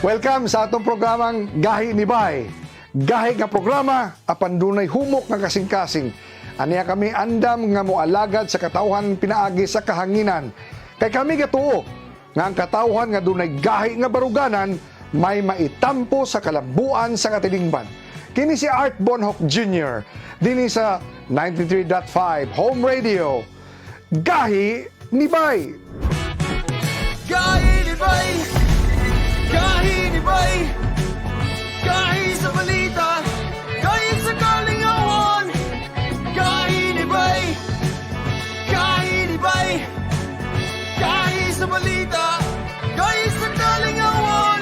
Welcome sa atong programang Gahi ni Bay. Gahi nga programa, apan dunay humok nga kasing-kasing. Aniya kami andam nga moalagad sa katawhan pinaagi sa kahanginan. Kay kami gatuo nga ang katawhan nga dunay gahi nga baruganan may maitampo sa kalabuan sa katilingban. Kini si Art Bonhoc Jr. Dini sa 93.5 Home Radio. Gahi ni Bay. Gahi ni Bay, gahi ni Bay, gahi sa balita, gahi sa kalingawan. Gahi ni Bay, gahi ni Bay, gahi sa balita, gahi sa kalingawan.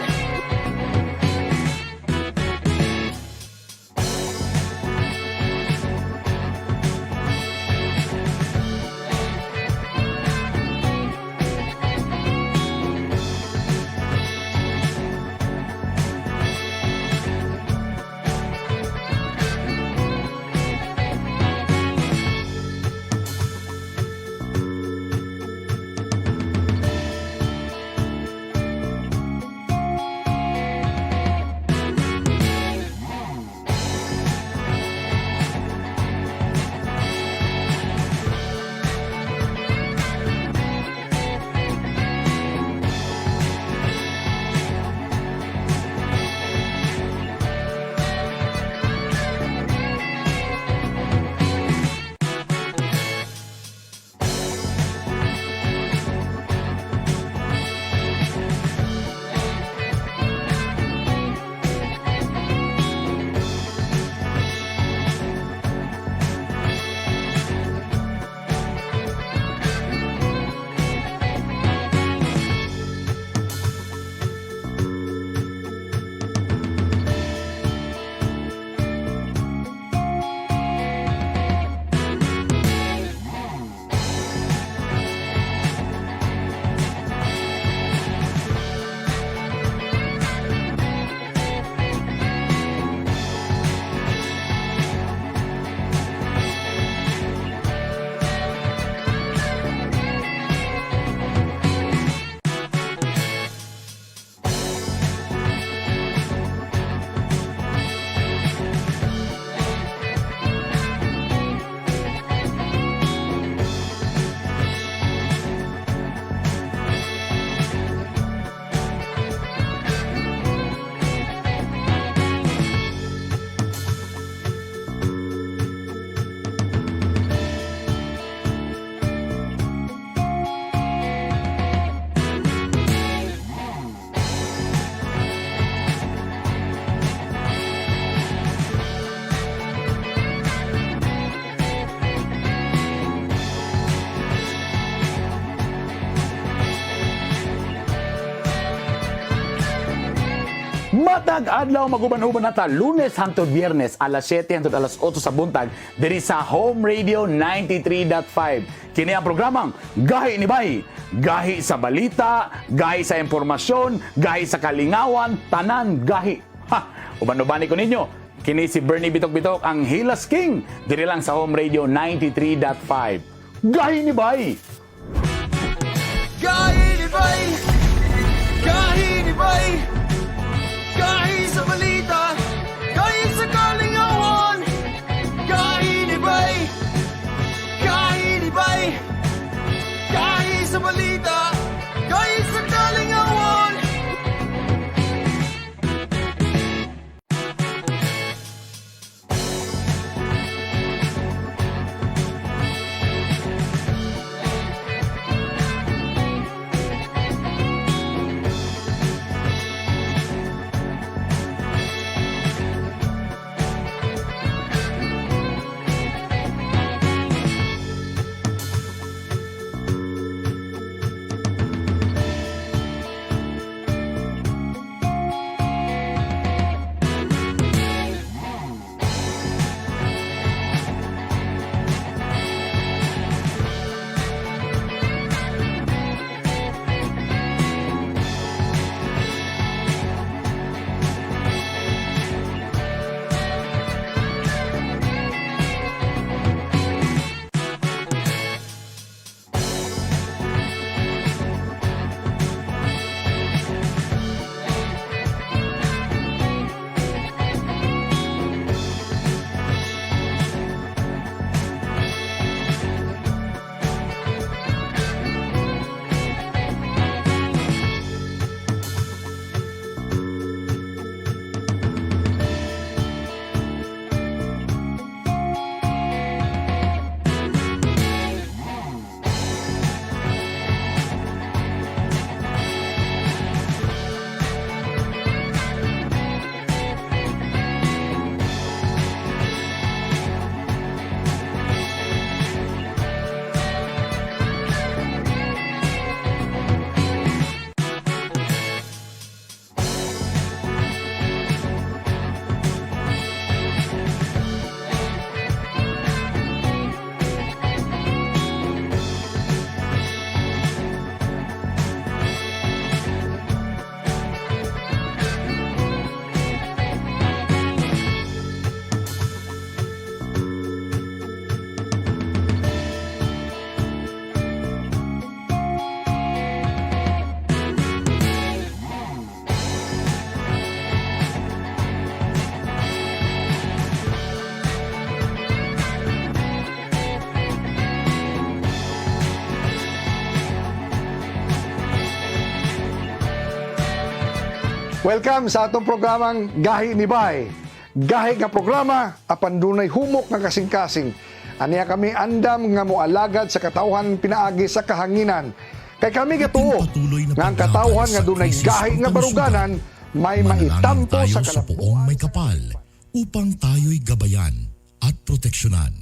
Matag adlaw maguban-uban nata Lunes hangtod Biyernes alas 7 hangtod alas 8 sa buntag diri sa Home Radio 93.5. Kini ang programang Gahi ni Bay. Gahi sa balita, gahi sa impormasyon, gahi sa kalingawan, tanan gahi. Ha, uban-ubani ko ninyo. Kini si Bernie Bitok-Bitok ang Hilas King diri lang sa Home Radio 93.5. Gahi ni Bay. Gahi ni Bay, gahi ni Bay, gahi sa balita, gahi sa kalingawan. Gahi ni Bay, gahi ni Bay, gahi sa balita, gahi sa kalingawan. Welcome sa atong programang Gahi ni Bay. Gahi nga programa apan dunay humok nga kasing-kasing. Aniya kami andam nga moalagad sa katawhan pinaagi sa kahanginan. Kay kami gatuo nga ang katawhan nga dunay gahi nga baruganan may maitampo sa sa poong may kapal upang tayo'y gabayan at proteksyonan.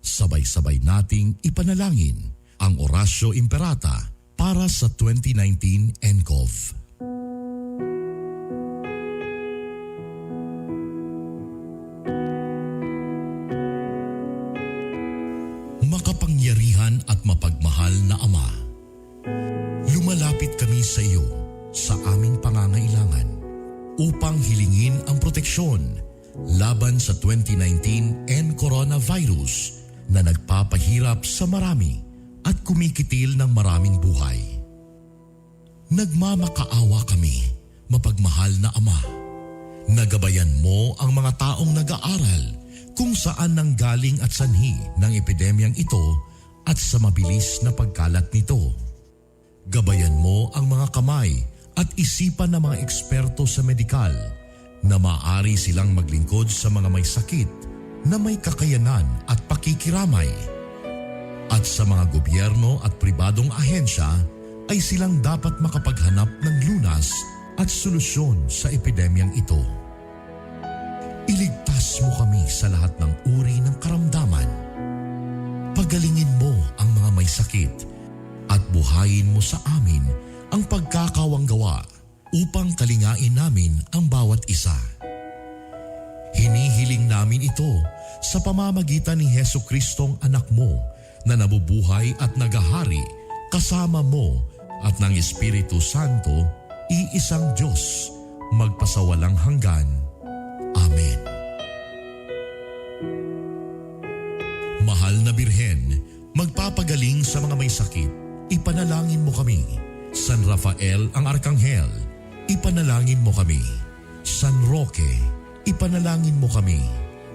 Sabay-sabay nating ipanalangin ang Orasyo Imperata para sa 2019 NCOV. Makapangyarihan at mapagmahal na Ama, lumalapit kami sa iyo sa aming pangangailangan upang hilingin ang proteksyon laban sa 2019 and coronavirus na nagpapahirap sa marami at kumikitil ng maraming buhay. Nagmamakaawa kami, mapagmahal na Ama. Nagabayan mo ang mga taong nag-aaral kung saan nanggaling at sanhi ng epidemyang ito at sa mabilis na pagkalat nito. Gabayan mo ang mga kamay at isipan ng mga eksperto sa medikal na maaari silang maglingkod sa mga may sakit na may kakayanan at pakikiramay. At sa mga gobyerno at pribadong ahensya ay silang dapat makapaghanap ng lunas at solusyon sa epidemyang ito. Iligtas mo kami sa lahat ng uri ng karamdaman. Pagalingin mo ang mga may sakit at buhayin mo sa amin ang pagkakawanggawa upang kalingain namin ang bawat isa. Hinihiling namin ito sa pamamagitan ni Jesucristong anak mo na nabubuhay at nagahari kasama mo at ng Espiritu Santo, iisang Diyos, magpasawalang hanggan. Amen. Mahal na Birhen, magpapagaling sa mga may sakit, ipanalangin mo kami. San Rafael ang Arkanghel, ipanalangin mo kami. San Roque, ipanalangin mo kami.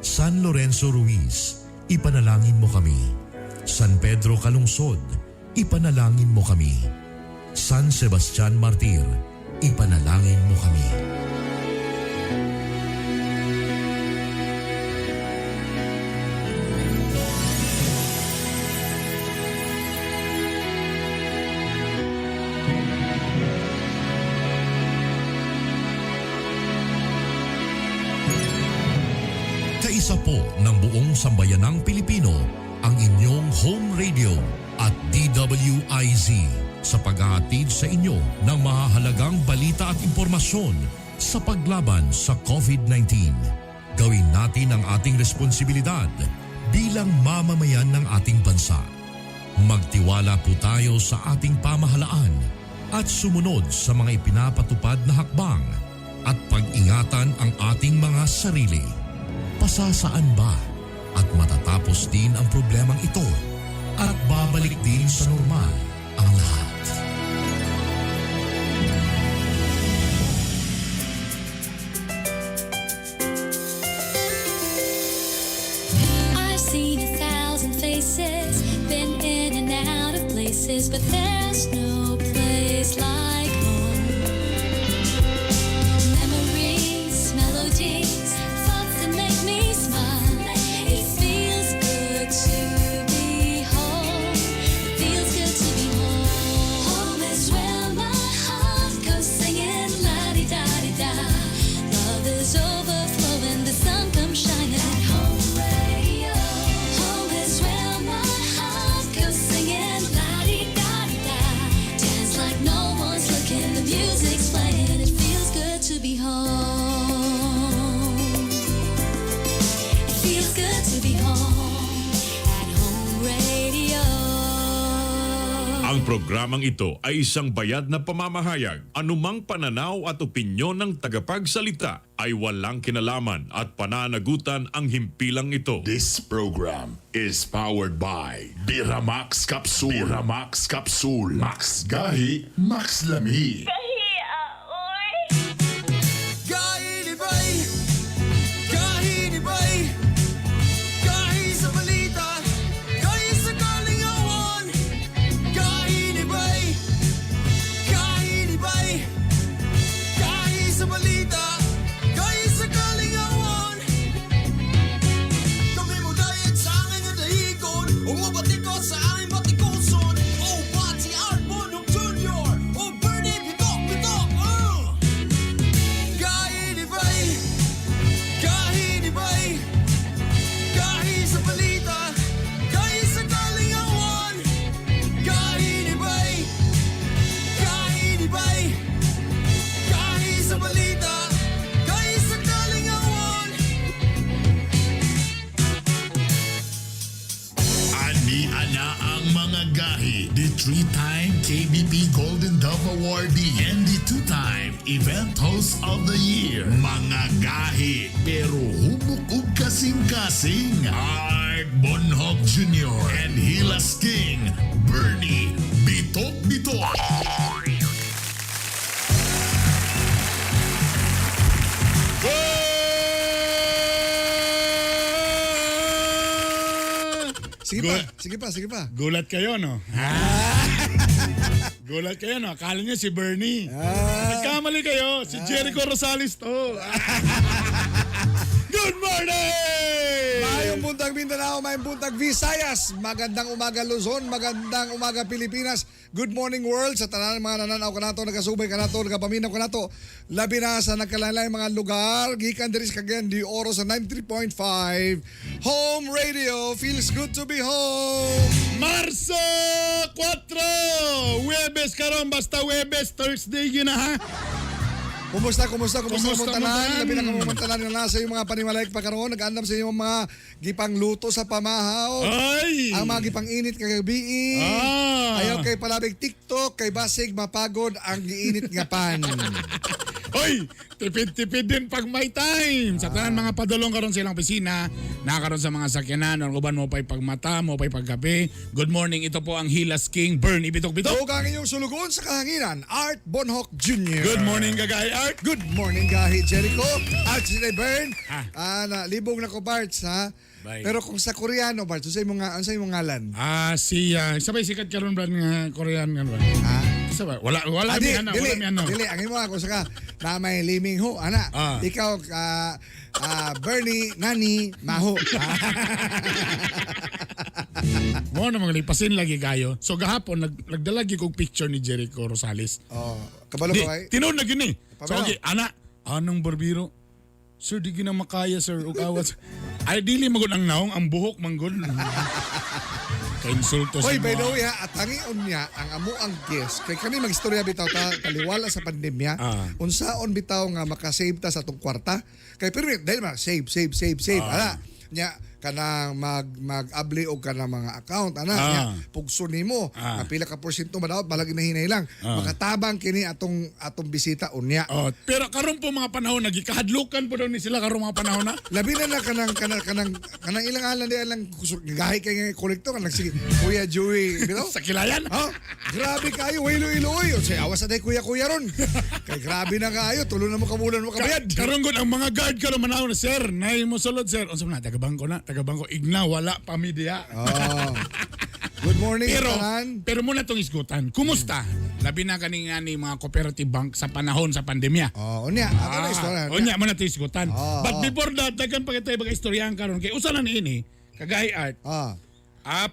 San Lorenzo Ruiz, ipanalangin mo kami. San Pedro Calungsod, ipanalangin mo kami. San Sebastian Martir, ipanalangin mo kami. Kaisa po ng buong sambayanang Pilipino ang inyong home radio at DWIZ sa paghahatid sa inyo ng mahahalagang balita at impormasyon sa paglaban sa COVID-19. Gawin natin ang ating responsibilidad bilang mamamayan ng ating bansa. Magtiwala po tayo sa ating pamahalaan at sumunod sa mga ipinapatupad na hakbang at pag-ingatan ang ating mga sarili. Pasasaan ba at matatapos din ang problemang ito at babalik din sa normal ang lahat? I've seen 1,000 faces, been in and out of places, but there's no place like home. Memories, melodies, thoughts that make me smile. It feels good to be home. It feels good to be home. Home is where my heart goes singing la-di-da-di-da. Love is overflowing, the sun comes shining. Home radio. Home is where my heart goes singing la-di-da-di-da. Dance like no one's looking, the music's playing. It feels good to be home. It feels good to be home at Home Radio. Ang programang ito ay isang bayad na pamamahayag. Anumang pananaw at opinyon ng tagapagsalita ay walang kinalaman at pananagutan ang himpilang ito. This program is powered by Biramax Capsule. Biramax Capsule. Max Gahi, Max Lami. Gahi ni Bay, gahi ni Bay, gahi sa balita, gahi sa kalingawan. Gahi ni Bay, gahi ni Bay, gahi sa balita. 3-time KBP Golden Dove awardee and the 2-time Event Host of the Year. Mga gahi pero hubok ug kasing-kasing. Art Bonhoc Jr. and Hilas King Bernie Bitok-Bitok. Sige pa. Gulat kayo, no? Gulat kayo, no? Akala niyo si Bernie. Nagkamali kayo. Si Jericho Rosales to. Good morning! Mayong buntag Mindanao, mayong buntag Visayas. Magandang umaga Luzon, magandang umaga Pilipinas. Good morning world sa tanan mga nananaw kanato, nagasubay kanato, nagapaminaw kanato. Labi na sa nagkalalay mga lugar. Gikan diri sa Cagayan de Oro sa 93.5. Home Radio, feels good to be home. Marso 4! Webes karon, basta Webes, Thursday yun na, ha? Kumusta Kumusta mo mo tanan? tanan? Labi na mo tanan na nasa yung mga panimalayk pa karon, nag-andam sa yung mga gipang luto sa pamahaw. Ay! Ang mga gipang init kagabi. Ayaw kay palabig TikTok, kay basig mapagod ang giinit nga pan. Hoy! Tipid-tipid din pag may time. Sa tanan mga padulong karon sa ilang opisina, nakaroon sa mga sakyanan, ang uban mo pa'y pagmata, mo pa'y pagkape. Good morning, ito po ang Hilas King, Bernie Bitok-Bitok. Tuog ang inyong sulugon sa kahanginan, Art Bonhoc Jr. Good morning, Gagay Art. Good morning, Gahi Jericho. Art si Bern. Libog na ko, Barts, ha? Bye. Pero kung sa Koreano, Barts, ano sa imong ngalan? Sabay sikat karon ba nga Korean nga ba? Sabay, wala mi ano, wala mi ano. Dili, ang imo ako saka na may liming ho, ana. Ikaw, Bernie, Nani, Maho. Mo na mga lipasin lagi kayo. So gahapon nagdalagi kog picture ni Jericho Rosales. Kabalo Di, ko kay? tinuod na gini. So Pabalo. okay, anong barbiro? Sir, di gina makaya, sir. Ug awas. Ay, dili magod ang naong, ang buhok manggod. Kainsulto sa Hoy, by the mga... way ha, at tangion niya ang amo ang guest. Kay kami magistorya bitaw ta taliwala sa pandemya. Unsaon bitaw nga makasave ta sa atong kwarta. Kay pero dahil ma save. Ana nya kanang mag-abli og kanang mga account ana nya pugso nimo nga pila ka porsyento ba daot balag hinahinay lang makatabang kini atong bisita unya. Pero karon po mga panahon nagikahadlukan po daw ni sila karon mga panahon na. Labi na kanang ilang alan di alang gahi kay nga kolektor kanang sige Kuya Joey bitaw. Sa kilayan. Grabe kayo, iloy. O say awas na kuya ron. Kay grabe na kayo, tulo na mo kabulan mo kabayad. Karon gud ang mga guard karon manaw na sir, nay mo sulod sir. Unsa man taga-bangko igna wala pa mi diha. Good morning, tanan. Pero muna tong isgutan. Kumusta? Labi na kani nga ni mga cooperative bank sa panahon sa pandemya. Unya, ato na istorya. Unya muna tong isgutan. But before that, daghan pa kitay mga istoryahan karon kay usa na niini, kagay Art.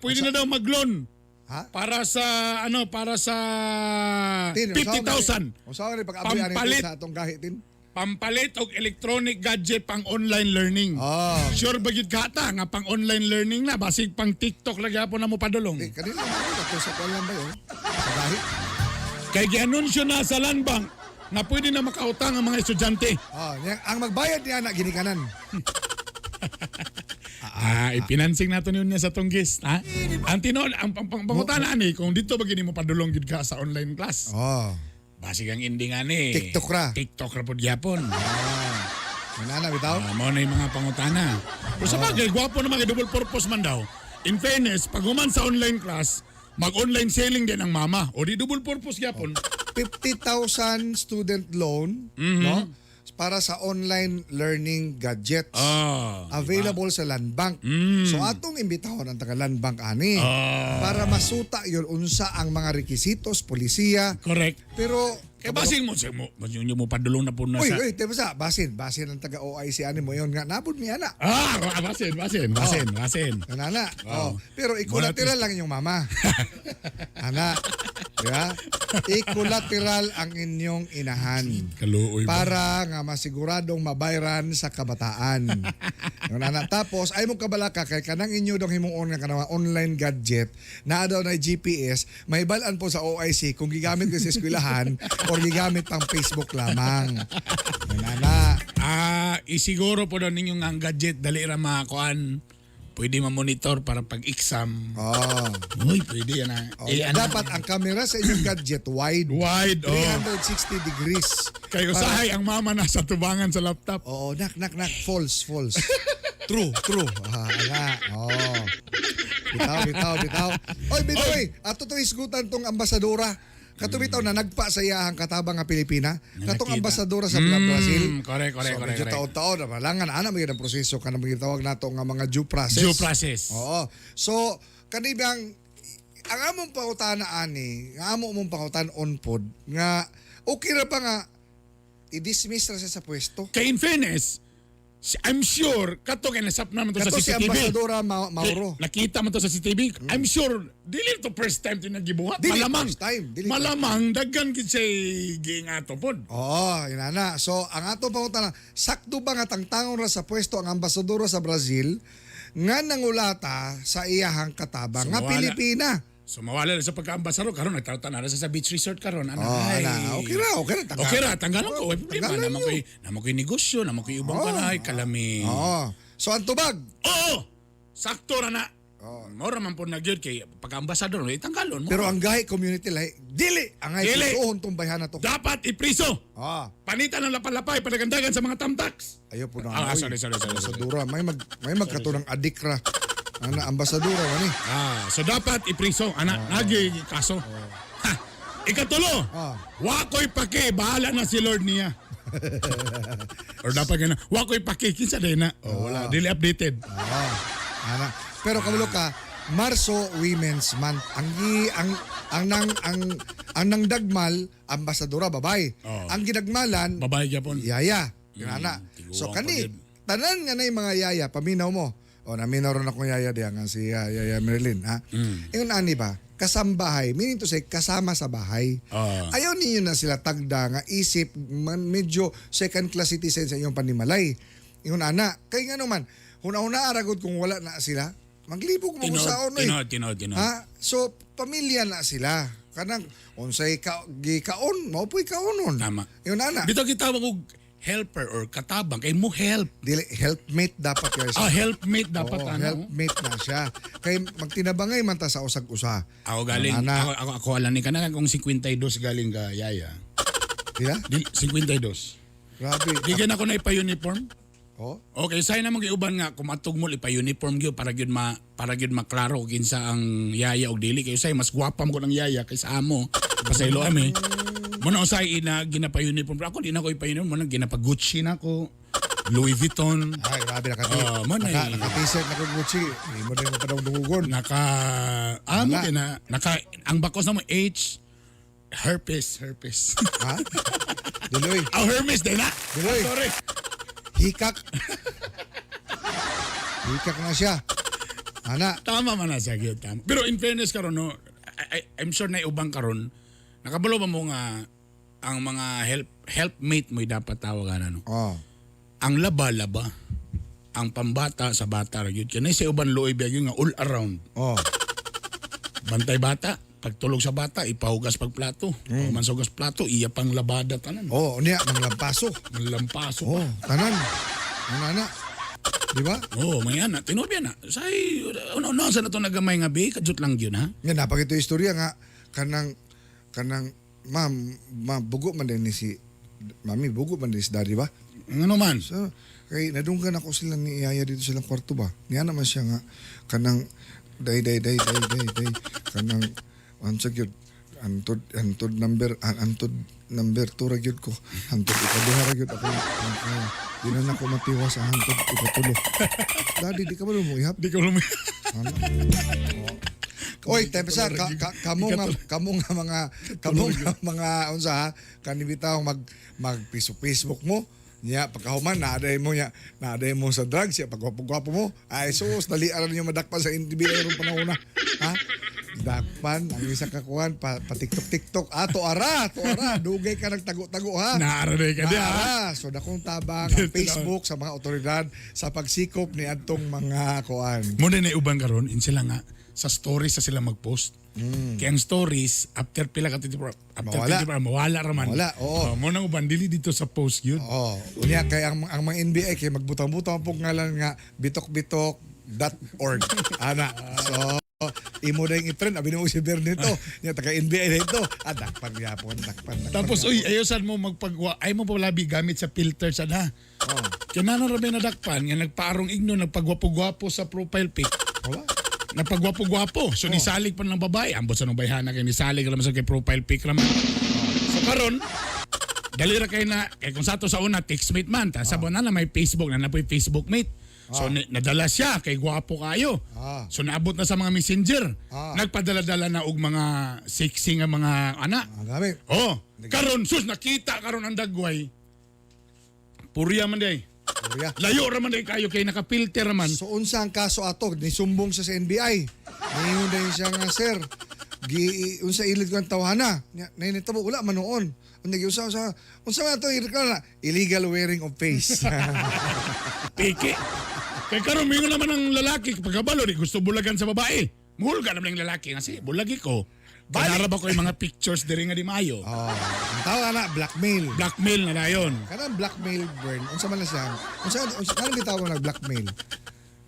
Pwede na daw mag-loan. Para sa para sa 50,000. Usaw ni pag-abli ani sa atong gahi tin. Pampalit og electronic gadget pang online learning. Sure ba gid kata nga pang online learning na basig pang TikTok lagi po na mo padulong. Kanina ako sa kuan ba yun? Sa gahi. Kay gianunsyo na sa Land Bank na pwede na makautang ang mga estudyante. Ang magbayad niya na ginikanan. Ipinansing nato niya sa tunggis, ha? Ang tinuod ang pangutana ani kung dito ba gini mo padulong gid ka sa online class. Basig ang ending ani. TikTok ra pod gyapon. Manana bitaw. Mao na yung mga pangutana. Pero sa bagay, gwapo naman kay double purpose man daw. In fairness, pag human sa online class, mag-online selling din ang mama. O di double purpose gyapon. 50,000 student loan, no? Para sa online learning gadgets. Available sa Land Bank. So atong imbitahon ang taga Land Bank ani para masuta yon unsa ang mga requisitos, polisiya. Correct. Pero kaya basing mo padulong na po na sa... Uy, diba sa basin ang taga OIC ani mo yon nga nabud mi ana. Basin. Kanana. Pero ikulateral lang inyong mama. Ana. Diba? Ikulateral ang inyong inahan. Kaluoy ba? Para nga masiguradong mabayran sa kabataan. Kanana. Tapos ay mo kabalaka kay kanang inyo dong himuon nga kanang online gadget na daw na GPS may balan po sa OIC kung gigamit ko sa eskwelahan o gigamit pang Facebook lamang. Kanana. Isiguro po daw ninyo nga ang gadget dali ra makuan pwede ma-monitor para pag-exam. Oh. Uy, pwede yan Dapat ang camera sa inyong gadget wide. Wide, 360 degrees. Kayo usahay ang mama nasa tubangan sa laptop. Oo, nak. False. True. Oh. Bitaw. Oy, bitoy, ato to isgutan tong ambasadora. Katubitaw na nagpa sa iyahang katabang nga Pilipina. Katong Nakita. ambasadora sa Brazil. Correct. So, medyo taon-taon na malangan ana magiging ang proseso ka na magitawag nato nga mga due process. Due process. Oo. So, kanibang ang among pangutana ani, ang among pangutan on pod nga okay ra pa nga i-dismiss ra siya sa pwesto. Kay in fairness, I'm sure, kato kay nasap naman to sa Kato si CCTV. ambasadora Mauro. Nakita mo to sa CCTV. I'm sure, dili to first time tinagibuhat. Dili Malamang, first time, dili malamang, daggan kit siya giingato pod. Oo, inana. So, ang ato pangutana, sakto ba nga tangtangon ra sa pwesto ang ambasadora sa Brazil nga nangulata sa iyahang katabang nga Sumawala. Pilipina? So mawala na sa pagka-ambassador karon nagtawta na sa beach resort karon. Ana. Okay ra. Okay ra, tanggalan ko. Problema Tanggalan naman ko'y negosyo, naman ko'y ubang panay, kalami. Oo. So, ang tubag, Oo! Sakto ra na. Mora man po nagyod kay pagka-ambassador, tanggalon mo. pero ang gahi community lahi, dili ang ay Dili. susuhon tong bayhan na to. dapat ipriso. Ah, Panitan ng lapalapay, padagandagan sa mga tamtax. ayo po na. Ah, oy. sorry. Ambasadora, may magkatunang adik ra. Ana, ambasadora man eh. So dapat ipriso. Nagi kaso. Ha! Ikatulo, wako'y pake, bahala na si Lord niya. Or dapat ganun, wako'y pake, kinsa din na. Wala, dili updated. Ana. Pero kamulo ka, Marso Women's Month. Ang nangdagmal ambasadora babae. Ang ginagmalan Babae gyapon. yaya. Ana. So tiguang kani pagid. tanan nga nay mga yaya paminaw mo. O naminaw ron akong yaya diya nga si Yaya Marilyn ha. Ingon ani ba? Kasambahay, meaning to say kasama sa bahay. Ayaw ninyo na sila tagda nga isip medyo second class citizen sa iyong panimalay. Ingon ana, kay nga naman huna-huna aragod kung wala na sila. Maglibog mo sa ono eh. Tinod. Ha? So, pamilya na sila. Kanang, unsay gikaon, maupoy kaonon. Tama. Yun ana. Bitaw kita og helper or katabang kay mo help. Dili, helpmate dapat kayo siya. Helpmate dapat Oo, helpmate na siya. Kay magtinabangay man ta sa usag-usa. Ako galing, Ana. ako alam ni kanang kung 52 galing ka yaya. Dila? 52. Grabe. Di gyud ako na ipa-uniform. Oh. Okay, say namang giuban nga kung matugmol ipa-uniform gyud para gyud maklaro kinsa ang yaya og dili kay say mas gwapam ko ng yaya kaysa amo. Pasaylo ami. Mo na usay ina ginapa-uniform. Ako di na ko ipa-uniform, mo nang ginapa-Gucci na ko. Louis Vuitton. Ay, grabe man ay- naka-t-shirt, naka-Gucci. Hindi mo rin mo pa daw dungugon. Ang bakos na mo H herpes. Ha? Diloy. Hermes din na. Diloy. Sorry. Hikak. Hikak na siya. Ana. Tama man na siya gyud tama. Pero in fairness karon no, I'm sure na ubang karon nakabalo ba mo nga ang mga helpmate mo dapat tawagan ano. Oh. Ang laba-laba ang pambata sa bata ra gyud kani sa uban luoy gyud nga all around. Oh. Bantay bata, pagtulog sa bata ipahugas pag plato. O man sa hugas plato iya pang labada tanan. Oh, niya manglampaso. Malampaso. Oh, tanan. Ana. Di ba? May anak, tinubya na. Say, ano sa na to nagamay nga bi, kadyot lang yun ha? Nga napakito istorya nga kanang ma'am bugo man din ni si mami bugo man din si daddy ba? Ano man? So, kay nadunggan ako sila ni Yaya dito silang kwarto ba? Niya naman siya nga kanang day kanang ansag yun antod number 2 ra gyud ko antod ikaduha ra gyud ako di na ako matiwa sa antod ikatulo. Daddy di ka ba mo ihap? Di ko lumi. Oy, tempesa kamo nga mga unsa ha kanibitaw mag Facebook mo niya pagkahuman naaday mo sa drugs ya pagwapo mo ay sus dali aran niyo madakpan sa NBI ron panahon ha dakpan ang isa ka kuan pa TikTok ato ara dugay ka nagtago-tago ha Naaraday ka diya ha? Naara. So dakong tabang ang Facebook sa mga otoridad sa pagsikop ni adtong mga kuan. Muna na ubang karon in sila nga, sa stories sa sila mag-post. Kaya ang stories, after pila ka mawala raman. Mawala, oo. Muna ubang, dili dito sa post yun. Oh, unya kay ang mga NBA kay magbutang-butang pong ngalan nga bitok-bitok .org. Ana. So, imo na yung i-trend. Abi mo si Bernito. Yung taga-NBA na ito. Dakpan yapon. Dakpan. Tapos, uy, ayaw mo magpagwa. Ay mo palabi gamit sa filter sana. Oh. Kinana rabi na dakpan, nga nagpaarong igno, nagpagwapo-gwapo sa profile pic. Wala. Nagpagwapo-gwapo. So, nisalig pa ng babae. Ambot sa nung bayhana kay nisalig naman sa kay profile pic naman. So, karon dali ra kay na, kay kung sa to sa una, textmate man. Ta, sabon na may Facebook, na napoy Facebook mate. So, nadala siya, kay gwapo kayo. So, naabot na sa mga messenger. Nagpadala-dala na og mga sexy nga mga anak. Gabi. Oh, karon sus nakita karon ang dagway. Purya man day. Korea. Layo ra man day kayo kay nakapilter man. So, unsa ang kaso ato? Nisumbong sa NBI. Ngayon dahil siya nga, sir. Unsa ilid ko ang tawhana. Nainita mo, wala man noon. Unsa man ito, illegal wearing of face. Piki. Kay karon mingon naman ang lalaki pagkabalo di gusto bulagan sa babae. Muhulga naman ang lalaki kasi bulagi ko. Kanara ba ko yung mga pictures diri nga di maayo. Ang tawag na, blackmail. Blackmail na dayon. Kanang blackmail, Bern. Unsa man na siya? Kanang bitawag na blackmail.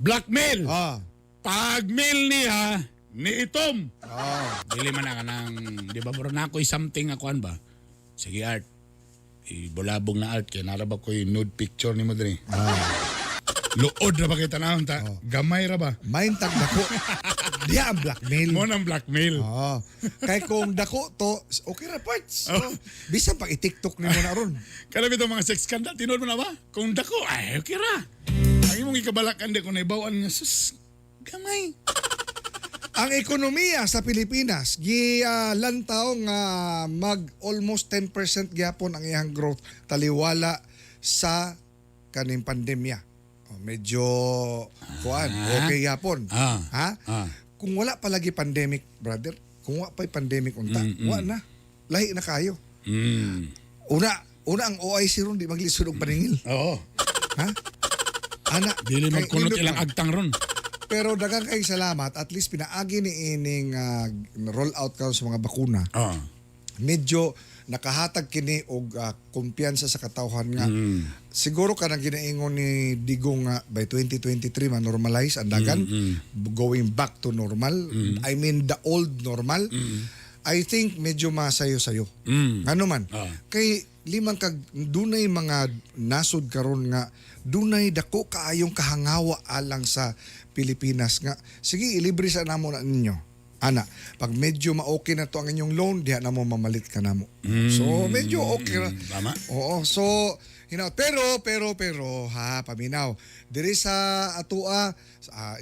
Blackmail. Ah. Pag-mail niya ni Itom. Oh. Dili man na kanang di ba bro na ako'y something akuan ba? Sige art. Ibulabog na art kay nara ba ko yung nude picture ni mo diri. Luod ra ba kay tanawon ta? Gamay ra ba? Main tag dako. Diya ang blackmail. Mo nang blackmail. Oh. Kay kung dako to, okay ra parts. Oh. Bisan pag i-TikTok nimo na ron. Kada bitaw mga sex scandal tinuod mo na ba? Kung dako ay okay ra. Ang imong ikabalakan di kung naibawaan nga sus gamay. Ang ekonomiya sa Pilipinas lantaw nga mag almost 10% gyapon ang iyang growth taliwala sa kaning pandemya. Medyo okay yapon. Ha? Kung wala palagi pandemic, brother, kung wala pa'y pandemic unta, wala na. Lahi na kayo. Una ang OIC ron, di maglisod og paningil. Oo. Ha? Ana, Dili kay magkunot indot ilang man. agtang ron. Pero daghang kay salamat, at least pinaagi ni ining roll out karon sa mga bakuna. Medyo nakahatag kini og kumpiyansa sa katawhan nga. Siguro kanang ginaingon ni Digong nga by 2023 ma-normalize ang dagan going back to normal. I mean the old normal. I think medyo masayo-sayo. Ano man? Kay limang kag dunay mga nasod karon nga dunay dako kaayong kahangawa alang sa Pilipinas nga. Sige, ilibre sa namo na ninyo. Ana, pag medyo ma-okay na to ang inyong loan, diha na mo mamalit ka na mo. So, medyo okay na. Tama. Oo, so, pero, paminaw. Diri sa atua,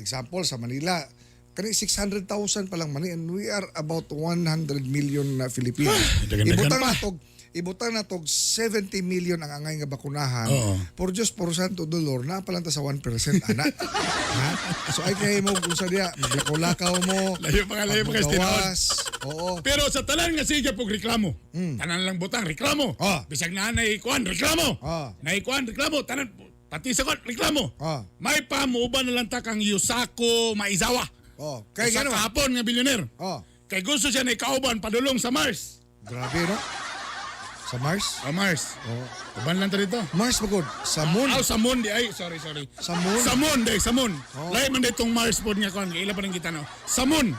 example, sa Manila, kani 600,000 pa lang man, and we are about 100 million na Filipino. Dagan-dagan Ibutang na tog 70 million ang angay nga bakunahan. For just por santo dolor, napalanta sa 1%, anak. Ha? So ay kay mo kung sa diya, maglakaw mo. Layo pa magawas. Oo. Pero sa tanan nga siya pog reklamo. Tanan lang butang reklamo. Bisag na naikuan reklamo. Naikuan reklamo tanan pati sa kon reklamo. May pamuban na lang ta kang Yusako Maizawa. Kay Sa gano? kahapon nga bilyoner. Kay gusto siya na ikauban padulong sa Mars. Grabe, no? Sa Mars? Sa Mars. Uban lang ta dito. Mars magod. Sa Moon? Sa Moon di ay sorry. Sa Moon? Sa Moon day, sa Moon. Lahi man ditong Mars pod nga kon, ila pa nang kita no. Sa Moon.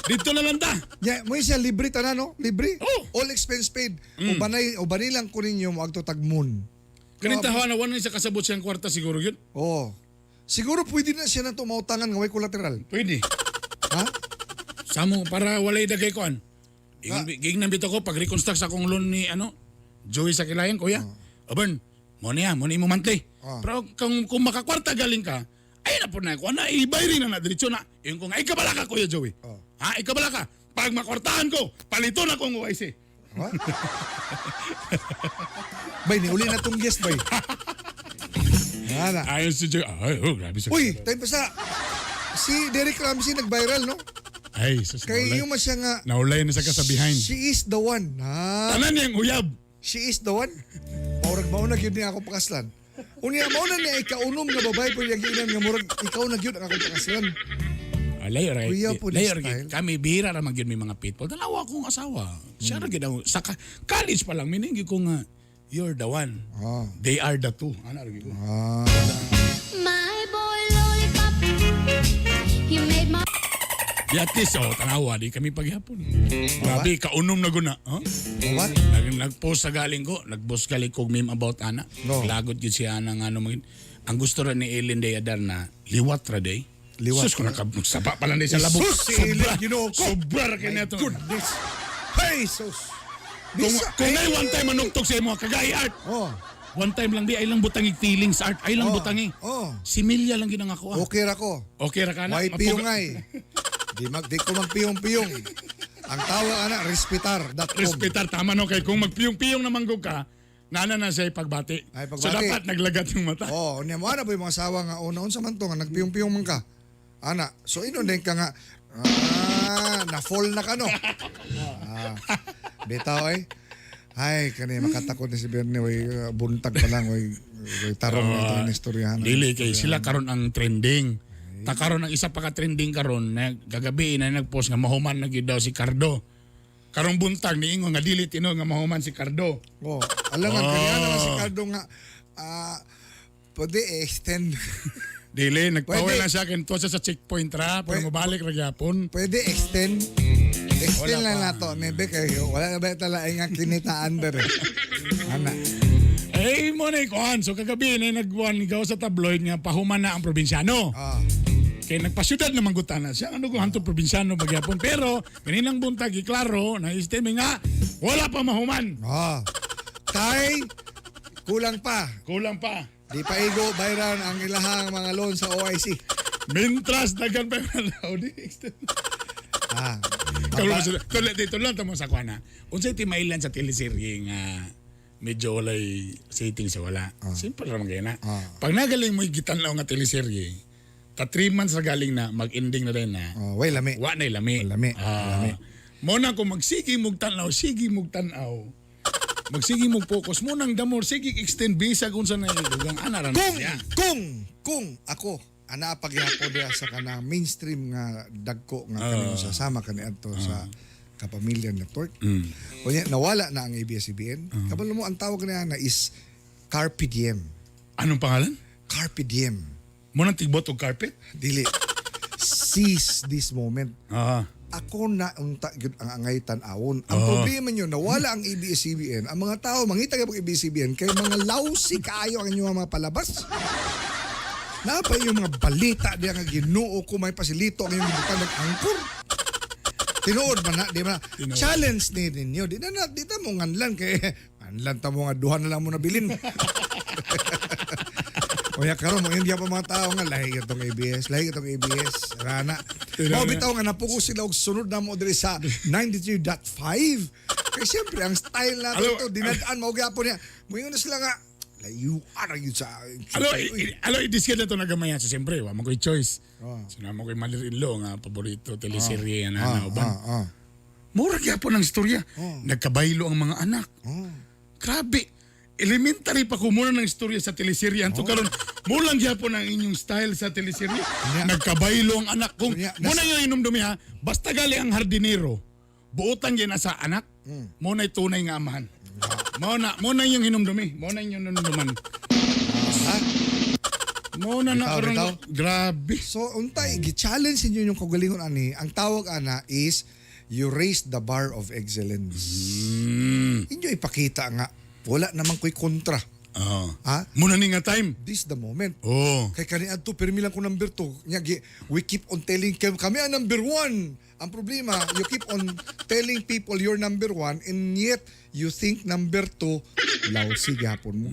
Dito na lang ta. Yeah, mo siya libre tanan no? Libre. Oh. All expense paid. Ubanay lang ko ninyo mo agto tag Moon. Kanin tahawan na wala siya kasabot siyang kwarta siguro yun. Siguro pwede na siya na tumautangan nga way collateral. Pwede. Ha? Samo para walay dagay kon. Gignan bito ko pag reconstruct sa akong loan ni Joey sa Kilayan kuya. Aban, mo niya mo monthly. Pero kung makakwarta galing ka, ay na po na ko na ibayri na diretso na. Yung kung ay kabala ka kuya Joey. Ha, ikabala ka. Pag makwartahan ko, palito na kong OIC. What? Bay, niuli na tong guest, bay. Ayun si Joey. Ay, grabe. Uy, tayo pa sa... Si Derek Ramsey nag-viral, no? Ay, sus. Kaya yung masya nga... Naulay na sa kasabihin. She is the one. Ha? Tanan niyang uyab. She is the one. Maunag yun niya ako pakaslan. Unya, maunag niya ikaunom nga babae po yung inan nga murag ikaw na yun ang ako pakaslan. Layor right. Kuya po Layor style. kami bihira ra man gyud may mga pitbull. Dalawa akong asawa. Siya ra gyud ang sa college pa lang miningi ko nga you're the one. They are the two. Ana ra gyud ko. My boy lollipop You made my Di at least, tanawa, di kami paghapon. Grabe, kaunom na guna. Huh? What? Nag-post sa galing ko, nag-post galing ko meme about ana. No. Lagot yun siya ng ano magin. Ang gusto rin ni Ellen Deyadar na liwat ra day. Liwat Sus ko ra? sapa pa lang day sa labog. Sus, si Ellen, ginoo ko. Sobra ra kanya to. Goodness. Hey, sus. Kung ngay one time manugtog sa imo, kagay art. Oh, One time lang di, ay lang butangig feelings art. Ay lang Oh, butangi. oh. Si Milya lang ginang ako. okay ra ko. Okay ra ka na? May piyongay. Di ko magpiyong-piyong. Ang tawag ana, respitar.com. Respetar, tama no. Kay kung magpiyong-piyong naman ka, nana na siya pagbati. Ay, pagbati. So dapat naglagat yung mata. Oh, niya mo ana ba yung mga asawa nga una-unsa man to nga nagpiyong-piyong man ka. Ana, so ino din ka nga na-fall na ka no. Bitaw ay. Ay, kani makatakot ni si Bernie way buntag pa lang way tarong na ito istoryahan. Dili kay sila karon ang trending. Ta karon ang isa pa ka trending karon na gagabi na nagpost nga mahuman na gyud daw si Cardo. Karong buntag niingon nga dili tino nga mahuman si Cardo. Oh, alangan kaya naman si Cardo nga pwede extend. Dili nagpawala Pwede. na siya ken tuwa siya sa checkpoint ra pero mabalik ra gyapon. Pwede extend. Extend Wala lang pa. na to. Nebe kayo. Wala na ba talaga nga kinitaan dere. Ana. Eh mo na ikuan so kagabi na nagwan gaw sa tabloid nga pahuman na ang probinsyano. Ah. Kay nagpasyudad naman gutana siya ano kung hantong probinsyano magyapon pero kaninang buntag iklaro na isteme nga wala pa mahuman. Ah. Tay, kulang pa. Kulang pa. Di pa igo bayran ang ilahang mga loan sa OIC. Mintras dagan pa yung Audi. Ah. Kalau dito lang tamo sa kwana. Unsay timailan sa teleserye nga medyo walay setting sa wala. Simple ra man gyud na. Pag nagaling mo gitanlaw nga teleserye, ta 3 months ra galing na mag-ending na rin na. Oh, way lami. Wa na lami. Lami. Mo na kung magsigi mog tanaw, sige mog tanaw. Magsigi mog focus mo nang damor sige extend bisag unsa na dugang ana ra na siya. Kung ako ana pagyapon diha sa kanang mainstream nga dagko nga kanimo sasama kani adto sa Kapamilya Network. Kunya nawala na ang ABS-CBN. Kabalo mo ang tawag niya na is Carpe Diem. Anong pangalan? Carpe Diem. Mo nang tigbot og carpet? Dili. Seize this moment. Ako na unta gyud ang angay tan-awon. Ang problema nyo, nawala ang ABS-CBN. Ang mga tao mangita gyud ang ABS-CBN kay mga lousy kaayo ang inyong mga palabas. Napa yung mga balita diya nga Ginoo ko may pasilito ang inyong butang nag-angkor. Tinuod man na, di ba? Challenge ni ninyo. Di na mo nganlan kay nganlan ta mo nga duha na lang mo nabilin. Oya karon mo hindi pa mga tao nga lahi itong ABS, rana. Mo bitaw nga napuko sila og sunod na mo diri sa 93.5. Kay siyempre ang style nato ito dinadaan mo gyapon niya. Moingon na sila nga layu ara gyud sa. Alo i-discuss na to nagamaya sa siyempre, wa mo koy choice. Sinama ko'y mother-in-law nga paborito teleserye na uban. Mura gyapon ang istorya. Nagkabaylo ang mga anak. Grabe. Elementary pa ko muna ng istorya sa teleserye. Anto karon mo lang gyapon ang inyong style sa teleserye. Nagkabaylo ang anak. Kung muna yung inumdumi ha, basta gali ang hardinero, buotan yan na sa anak, muna tunay nga amahan. Muna yung hinumdumi. Muna yung hinumduman. Muna na karon. Bitaw. Grabe. So untay gi-challenge ninyo yung kagalingon ani. Ang tawag ana is you raise the bar of excellence. Inyo ipakita nga wala namang ko'y kontra. Ha? Muna ni nga time. This the moment. Oh. Kay kani adto permi lang ko number 2. Nya we keep on telling kami ang number 1. Ang problema, you keep on telling people you're number 1 and yet you think number 2 lousy gyapon mo.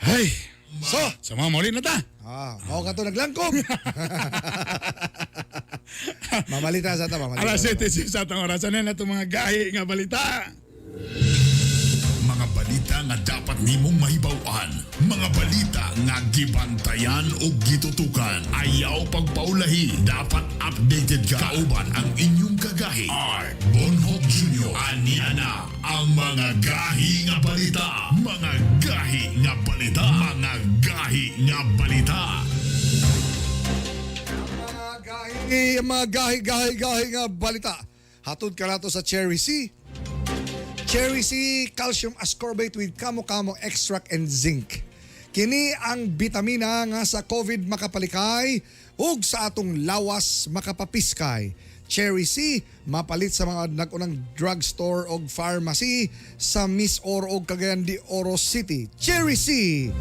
Hey. So, Sa mga muli na ta. mao ka to naglangkob. Mamalita sa ta, mamalita. Alas 7 sa atong orasan na itong mga gahi nga balita. Mga balita nga dapat nimong mahibaw-an. Mga balita nga gibantayan o gitutukan. Ayaw pagpaulahi. Dapat updated ka. Kauban ang inyong kagahi. Art Bonhoff Jr. Aniana ang mga gahi nga balita. Mga gahi nga balita. Mga gahi nga balita. Mga gahi nga balita. Hatod ka nato sa Cherry C. Cherry C, calcium ascorbate with kamo-kamo extract and zinc. Kini ang bitamina nga sa COVID makapalikay, ug sa atong lawas makapapiskay. Cherry C, mapalit sa mga nagunang drugstore o pharmacy sa Miss Oro o Cagayan de Oro City. Cherry C,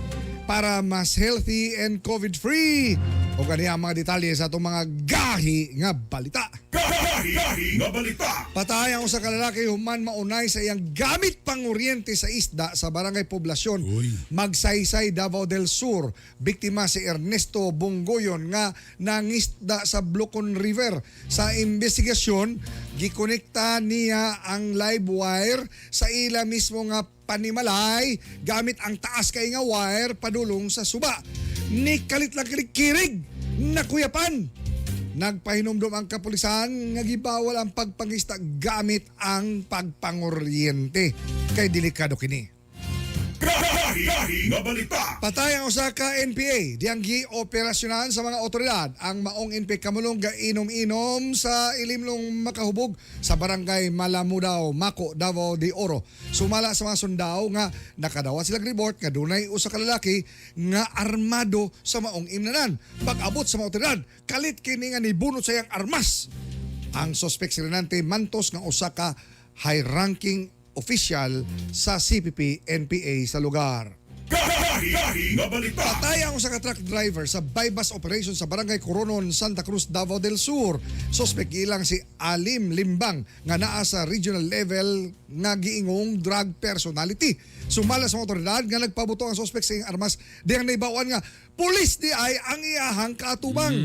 para mas healthy and COVID-free. O kaniya ang mga detalye sa itong mga gahi nga balita. Gahi nga balita. Patay ang usa ka lalaki human maunay sa iyang gamit panguryente sa isda sa barangay Poblasyon, Magsaysay, Davao del Sur. Biktima si Ernesto Bunggoyon nga nangisda sa Blucon River. Sa investigasyon, gikonekta niya ang live wire sa ila mismo nga panimalay gamit ang taas kay nga wire padulong sa suba. Ni kalit lang kirig nakuyapan. Nagpahinomdom ang kapulisan nga gibawal ang pagpangista gamit ang pagpanguryente. Kay delikado kini. Gahi nga balita. Patay ang usa ka NPA diyang gi-operasyonan sa mga otoridad ang maong NPA kamulong gainom-inom sa ilimlong makahubog sa barangay Malamudaw, Mako, Davao de Oro. Sumala sa mga sundao nga nakadawat sila report nga dunay usa ka lalaki nga armado sa maong imnanan. Pag-abot sa mga otoridad, kalit kini nga nibunot sa iyang armas. Ang suspect si Renante Mantos nga usa ka high-ranking official sa CPP-NPA sa lugar. Gahi nga balita. Patay ang usa ka truck driver sa bypass operation sa Barangay Coronon, Santa Cruz, Davao del Sur. Suspect ilang si Alim Limbang nga naa sa regional level nga giingong drug personality. Sumala sa mga otoridad nga nagpabuto ang suspect sa iyang armas diyang naibawan nga pulis di ay ang iyahang katubang.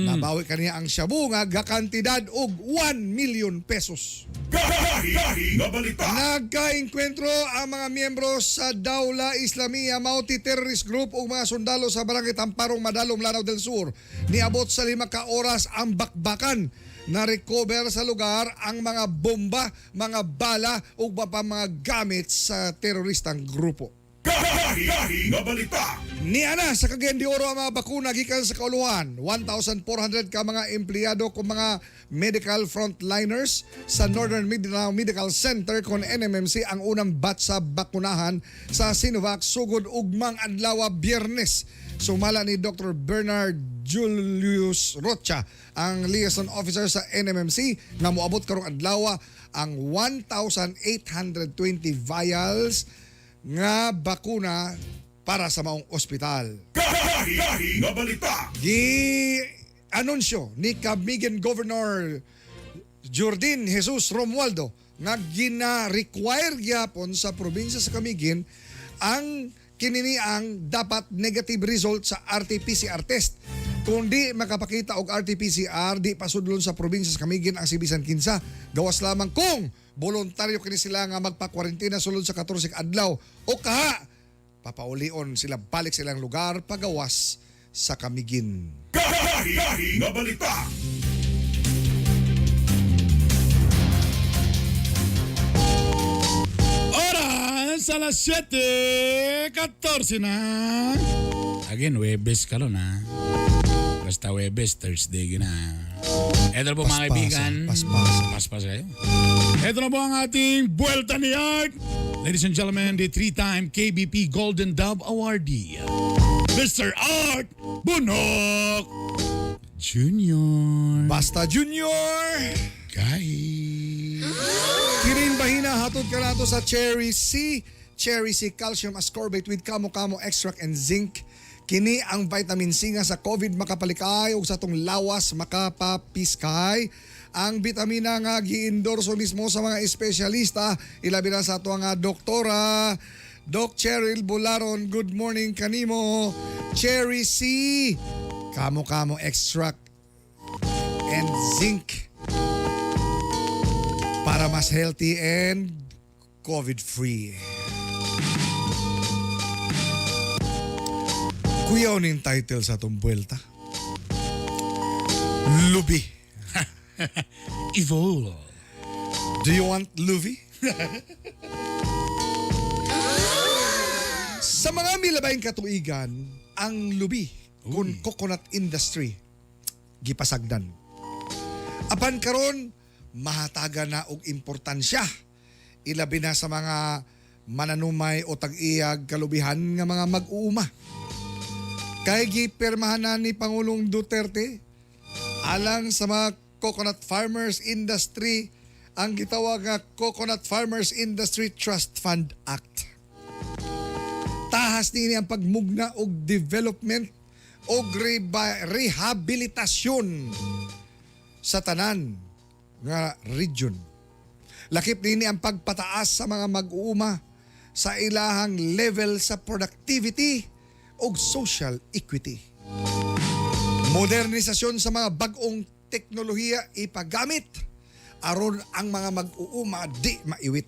Nabawi kaniya ang shabu nga gakantidad og 1 million pesos. Gahi nga balita. Nagkainkwentro ang mga miyembro sa Daula Islamia Multi-Terrorist Group o mga sundalo sa Barangay Tamparong, Madalom, Lanao del Sur. Niabot sa 5 ka oras ang bakbakan. Na-recover sa lugar ang mga bomba, mga bala o mga gamit sa teroristang grupo. Gahi nga balita. Niana sa Cagayan de Oro ang mga bakuna gikan sa kauluhan. 1,400 ka mga empleyado kung mga medical frontliners sa Northern Mindanao Medical Center kon NMMC ang unang batch sa bakunahan sa Sinovac sugod ugmang adlaw Biyernes. Sumala ni Dr. Bernard Julius Rocha, ang liaison officer sa NMMC, nga moabot karong adlaw ang 1,820 vials nga bakuna para sa maong ospital. Gahi nga balita. Gi-anunsyo ni Camigan Governor Jordan Jesus Romualdo nga gina-require gyapon sa probinsya sa Camiguin ang kinini ang dapat negative result sa RT-PCR test. Kung di makapakita og RT-PCR, di pasudlon sa probinsya sa Camiguin ang Sibisan Kinsa. Gawas lamang kung voluntaryo kini sila nga magpa-kwarentina sulod sa 14 adlaw o kaha papaulion sila balik sa ilang lugar pagawas sa Camiguin. Gahi nga balita. Oras a las 7:14 na. Again, Webes ka ron ha. Basta Webes, Thursday gina. Ito na po mga kaibigan. Paspas kayo. Ito na po ang ating Buelta ni Art. Ladies and gentlemen, the 3-time KBP Golden Dove Awardee, Mr. Art Bunok Jr. Basta Junior! Kahit. Kirin bahina hatod ka nato sa Cherry C. Cherry C calcium ascorbate with kamo-kamo extract and zinc. Kini ang vitamin C nga sa COVID makapalikay ug sa tong lawas makapapiskay. Ang bitamina nga gi-endorso mismo sa mga espesyalista, ilabi na sa ato nga doktora Doc Cheryl Bularon. Good morning kanimo. Cherry C, kamo-kamo extract and zinc para mas healthy and COVID-free. Kuya, ano yung title sa itong buwelta? Lubi. Evil. Do you want Luby? Sa mga milabayng katuigan, ang lubi kung coconut industry gipasagdan. Apan karon mahataga na og importansya. Ilabi na sa mga mananumay o tag-iyag kalubihan nga mga mag-uuma. kay gipirmahanan ni Pangulong Duterte alang sa mga coconut farmers industry ang gitawag nga Coconut Farmers Industry Trust Fund Act. Tahas niini ang pagmugna og development og rehabilitasyon sa tanan nga region. Lakip niini ang pagpataas sa mga mag-uuma sa ilahang level sa productivity ug social equity. Modernisasyon sa mga bag-ong teknolohiya ipagamit aron ang mga mag-uuma di maiwit.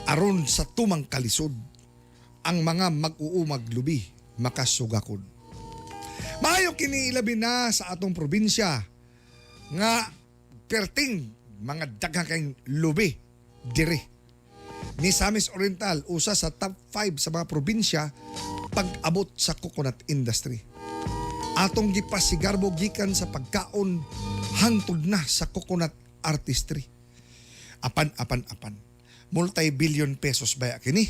Aron sa tumang kalisod ang mga mag-uumag lubi makasugakod. Maayo kini ilabi na sa atong probinsya nga perting mga daghang kayong lubi dire. Misamis Oriental usa sa top 5 sa mga probinsya pag-abot sa coconut industry. Atong gipasigarbo gikan sa pagkaon hangtod na sa coconut artistry. Apan. Multi-billion pesos baya kini.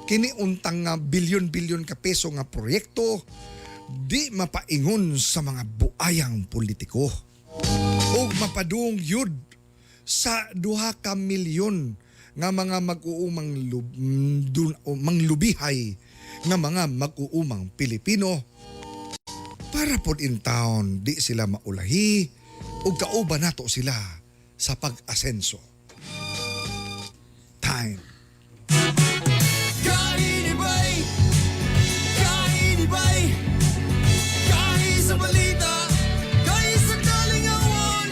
Kini untang nga bilyon-bilyon ka peso nga proyekto di mapaingon sa mga buayang politiko. O mapadung yud sa 2 ka milyon nga mga mag-uumang manglubihay nga mga mag-uumang Pilipino para pod in town di sila maulahi o kauban nato sila sa pag-asenso. Time. Kainibay, kainibay, kahi sa balita, kahi sa kalingawan.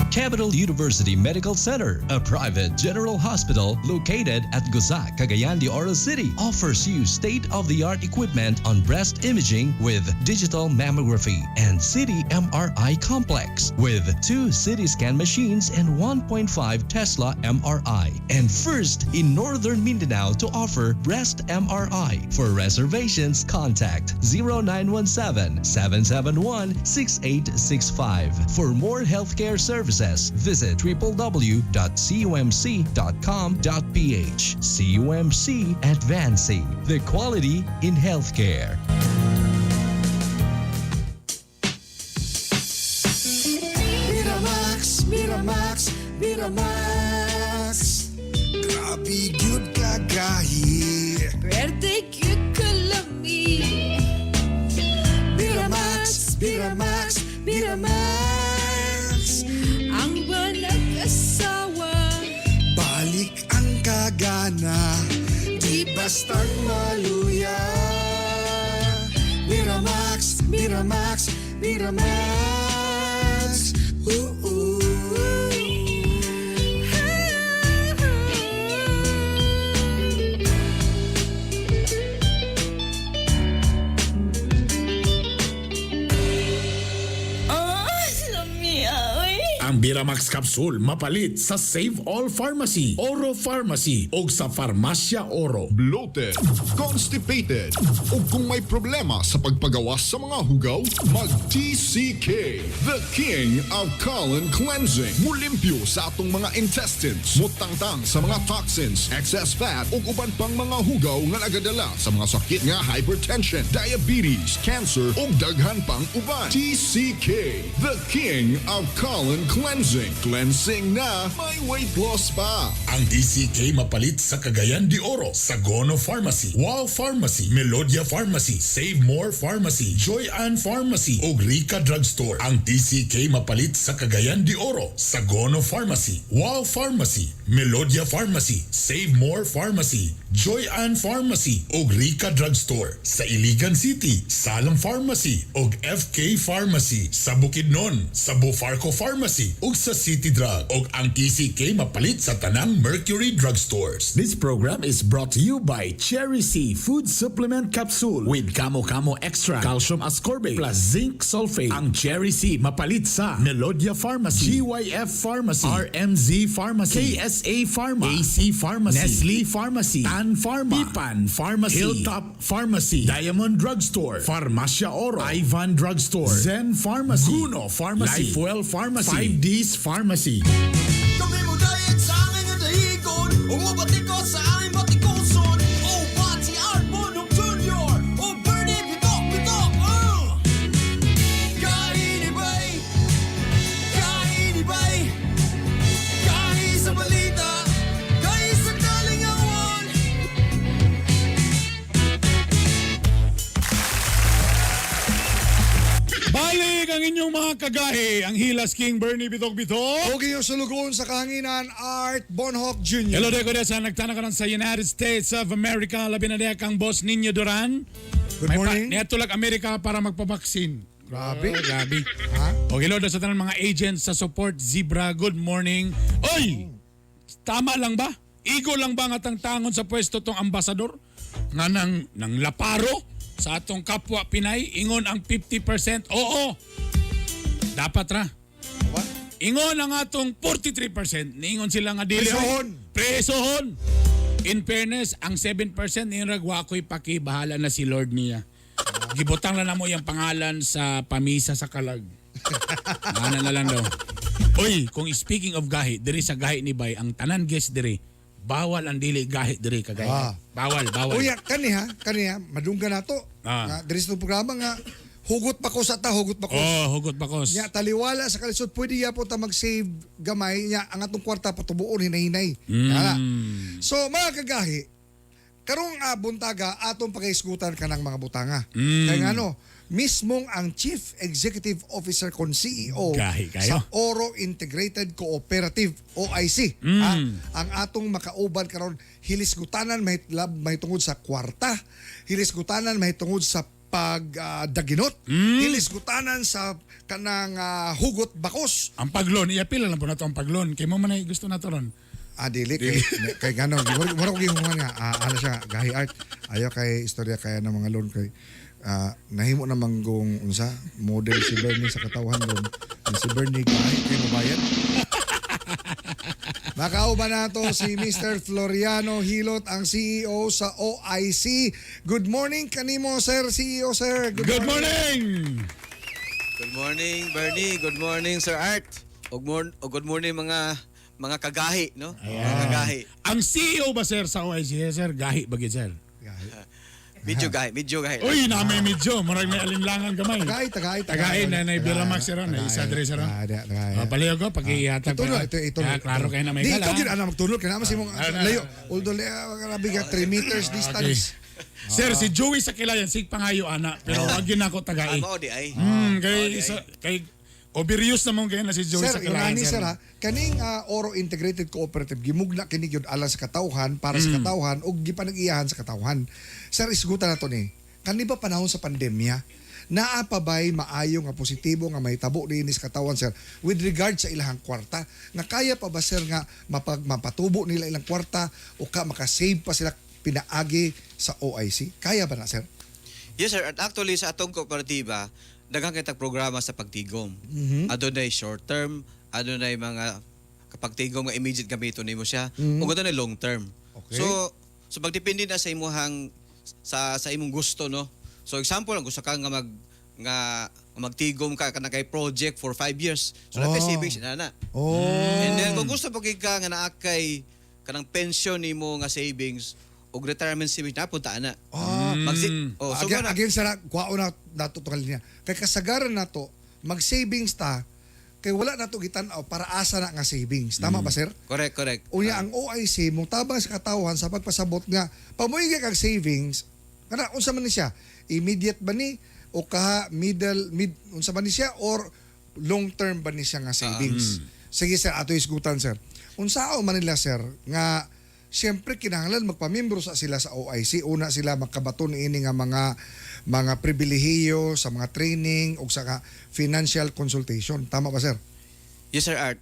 Capital University Medical Center, a private general hospital located at Guzac, Cagayan de Oro City, offers you state-of-the-art equipment on breast imaging with digital mammography and CT MRI complex with 2 CT scan machines and 1.5 Tesla MRI. And first in Northern Mindanao to offer breast MRI. For reservations, contact 0917-771-6865. For more healthcare services, visit www.cumc.com.ph. CUMC Advancing the Quality in Healthcare. Miramax, Miramax, Miramax. Grabe gyud ka gahi. Birthday cute kalami. Miramax, Miramax, Miramax. Ang banag asawa. Balik ang kagana, di bastang maluya. Miramax, Miramax, Miramax. Ooh. Ang Biramax Capsule mapalit sa Save All Pharmacy, Oro Pharmacy o sa Farmasya Oro. Bloated, constipated, o kung may problema sa pagpagawas sa mga hugaw, mag-TCK, the King of Colon Cleansing. Mulimpyo sa atong mga intestines, mutangtang sa mga toxins, excess fat, o uban pang mga hugaw nga nagadala sa mga sakit nga hypertension, diabetes, cancer, o daghan pang uban. TCK, the King of Colon Cleansing. Cleansing na may weight loss pa. Ang TCK mapalit sa Cagayan de Oro, Sagono Pharmacy, Wow Pharmacy, Melodia Pharmacy, Save More Pharmacy, Joy Ann Pharmacy o Rica Drugstore. Ang TCK mapalit sa Cagayan de Oro, Sagono Pharmacy, Wow Pharmacy, Melodia Pharmacy, Save More Pharmacy, Joy Ann Pharmacy o Rica Drugstore. Sa Iligan City, Salam Pharmacy o FK Pharmacy. Sa Bukidnon, sa Bufarco Pharmacy o sa City Drug. O ang TCK mapalit sa tanang Mercury Drugstores. This program is brought to you by Cherry C Food Supplement Capsule with Kamo Kamo Extra, Calcium Ascorbate plus Zinc Sulfate. Ang Cherry C mapalit sa Melodia Pharmacy, GYF Pharmacy, RMZ Pharmacy, KSA Pharma, AC Pharmacy, Nestle Pharmacy, Tan Pharma, Pipan Pharmacy, Hilltop Pharmacy, Diamond Drugstore, Farmasya Oro, Ivan Drugstore, Zen Pharmacy, Guno Pharmacy, Lifewell Pharmacy, 5D's Pharmacy. Kami mo dayag sa aming dahigon, umabati ko sa aming batikoson. inyong mga kagahi, ang Hilas King Bernie Bitok-Bitok. Okay yung sulugon sa kahanginan, Art Bonhoc Jr. Hello, Deko Desa. Nagtana ka sa United States of America. Labi na kang boss ninyo Duran. Good morning. Niya tulak Amerika para magpabaksin. Grabe. Grabe. Ha? Okay, Lord, sa tanang mga agents sa Support Zebra, good morning. Oy! Tama lang ba? Igo lang ba nga tangon sa pwesto tong ambasador? Nga ng laparo sa atong kapwa Pinay, ingon ang 50%. Oo! Dapat ra. Ingon ang atong 43%. Niingon sila nga dili. Presohon. Presohon! In fairness, ang 7% niragwa ko'y pakibahala na si Lord niya. Gibutang lang na mo yung pangalan sa pamisa sa kalag. Ano na lang daw. Oy, kung speaking of gahi, diri sa gahi ni Bay, ang tanan guest diri, bawal ang dili gahi diri kagaya. Ah. Bawal. Uya, kaniha, dungga na to. Ah. Nga, diri sa programa nga, hugot bakos ata, hugot bakos. Oh, hugot bakos. Nya taliwala sa kalisod, pwede ya po ta mag-save gamay nya ang atong kwarta patubuon hinay-hinay. So mga kagahi, karong buntaga atong pagaisgutan kanang mga butanga. Kaya nga no, mismong ang Chief Executive Officer kon CEO Gahi kayo. sa Oro Integrated Cooperative OIC. Ang atong makauban karon hilisgutanan may tungod sa kwarta, hilisgutanan may tungod sa pagdaginot, hilisgutanan sa kanang hugot bakos. Ang paglon, iapila lang po na to ang paglon. Kay mo man ay gusto na to ron. Dili kay gano mura ko gingon nga ano siya gahi art ayo kay istorya kaya ng mga loan kay nahimo na manggong unsa model si Bernie sa katawhan doon si Bernie gahi kay mabayad. Makauban na to si Mr. Floriano Hilot, ang CEO sa OIC. Good morning kanimo, sir, CEO, sir. Good morning! Good morning, Bernie. Good morning, Sir Art. Good morning, mga kagahi, no? Mga kagahi. Ang CEO ba, sir, sa OIC, sir? Gahi ba, sir? Medyo gahi. Uy, na may medyo. Marag may alinlangan gamay. Tagay na Biramax sir na isa dre sir. Palayo ko pag-ihatag. Ito. Klaro kayo na may Di, gala. ito gid ana magtulog kana mas imong layo. Although grabe ka 3 meters distance. Sir, si Joey sa Kilayan, sig pangayo ana, pero wag yun ako tagay. Mao di ay. Kay Oberius naman kayo na si Joey sa Sir, Kilayan. sir, ha, kaning Oro Integrated Cooperative gimugna kini gyud alang sa katawhan para sa katawhan ug gipanag-iyahan sa katawhan. Sir, isgutan nato ni. Kani ba panahon sa pandemya naa pa bay maayo nga positibo nga mahitabo dinhi sa katawhan, sir, with regard sa ilahang kwarta nga kaya pa ba, sir, nga mapatubo nila ilang kwarta o makasave pa sila pinaagi sa OIC? Kaya ba na, sir? Yes, sir. At actually, sa atong kooperatiba, daghang kitag programa sa pagtigom. Adunay short term, adunay mga kapagtigom nga immediate gamiton nimo siya, ug adunay long term. Okay. So magdepende na sa imong sa imong gusto, no. So example, ang gusto ka nga magtigom ka kana kay project for 5 years. So na savings na. And then kung gusto pa ka nga naa kay kanang pension nimo nga savings og retirement savings napunta na. So again sir, kuwao na natutukal niya. Kay kasagaran nato mag-savings ta kay wala nato gitan-aw para asa na nga savings. Tama ba, sir? Correct. Unya ang OIC mo tabang sa katawhan sa pagpasabot nga pamoy kag savings kana unsa man ni siya? Immediate ba ni o mid unsa ba ni siya or long term ba ni siya nga savings? Sige sir, ato isgutan, sir. Unsao man nila, sir, nga siyempre kinahanglan magpamembro sa sila sa OIC. Una sila makabaton ini nga mga pribilehiyo sa mga training o sa financial consultation. Tama ba, sir? Yes, sir, Art.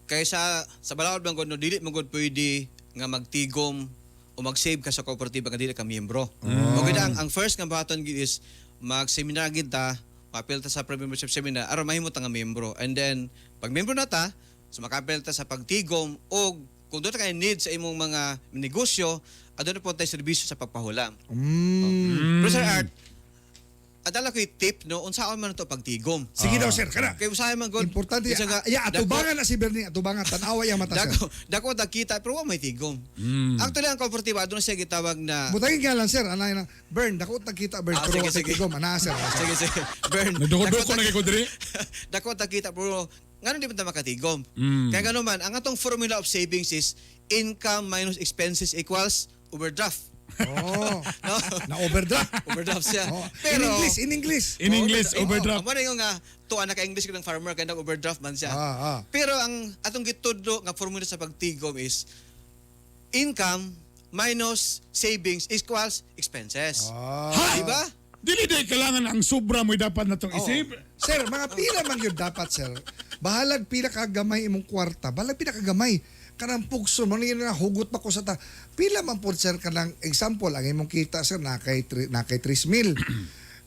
Kaysa sa balaod bang no dili mo gud pwede nga magtigom o mag-save ka sa kooperatiba nga dili ka miyembro. Okay na, ang first nga baton is mag-seminar gid ta, mapil ta sa membership seminar aron mahimo ta nga miyembro. And then pag miyembro na ta, so makapil ta sa pagtigom o kung doon kayo need sa imong mga negosyo, adun po tayo serbisyo sa pagpahulam. Pero Sir Art, adala ko'y tip, no? Unsaon man ito pagtigom. Sige daw, sir, kana. Kaya usahay man God. Importante. Atubangan na si Bernie. Atubangan. Tanawa yung mata, sir. Dako nakita, pero wala may tigom. Actually, ang kooperatiba, doon siya gitawag na... Butangin ka lang, sir. Anay na. Bern, dako nakita, Bern. Pero wala tigom. Ana, sir. Sige. Bern. Nagduko na kay Kodri. Dako nakita, pero nga di ba tayo makatigom? Kaya gano'n man, ang atong formula of savings is income minus expenses equals overdraft. Oh, No? na overdraft. Overdraft siya. Oh, Pero in English. In English, overdraft. Amo na yung nga tuwa na ka-English ko ng farmer kaya overdraft man siya. Pero ang atong gitudlo nga formula sa pagtigom is income minus savings equals expenses. Diba? Dili day kailangan ang sobra mo dapat na tong isip. Sir, mga pila man yun dapat, sir. Bahalag pila kagamay imong kwarta. Bahalag pila kagamay. Kanang pugso, mo na hugot pa ko sa ta. Pila man po, sir, kanang example, ang imong kita, sir, na kay 3,000.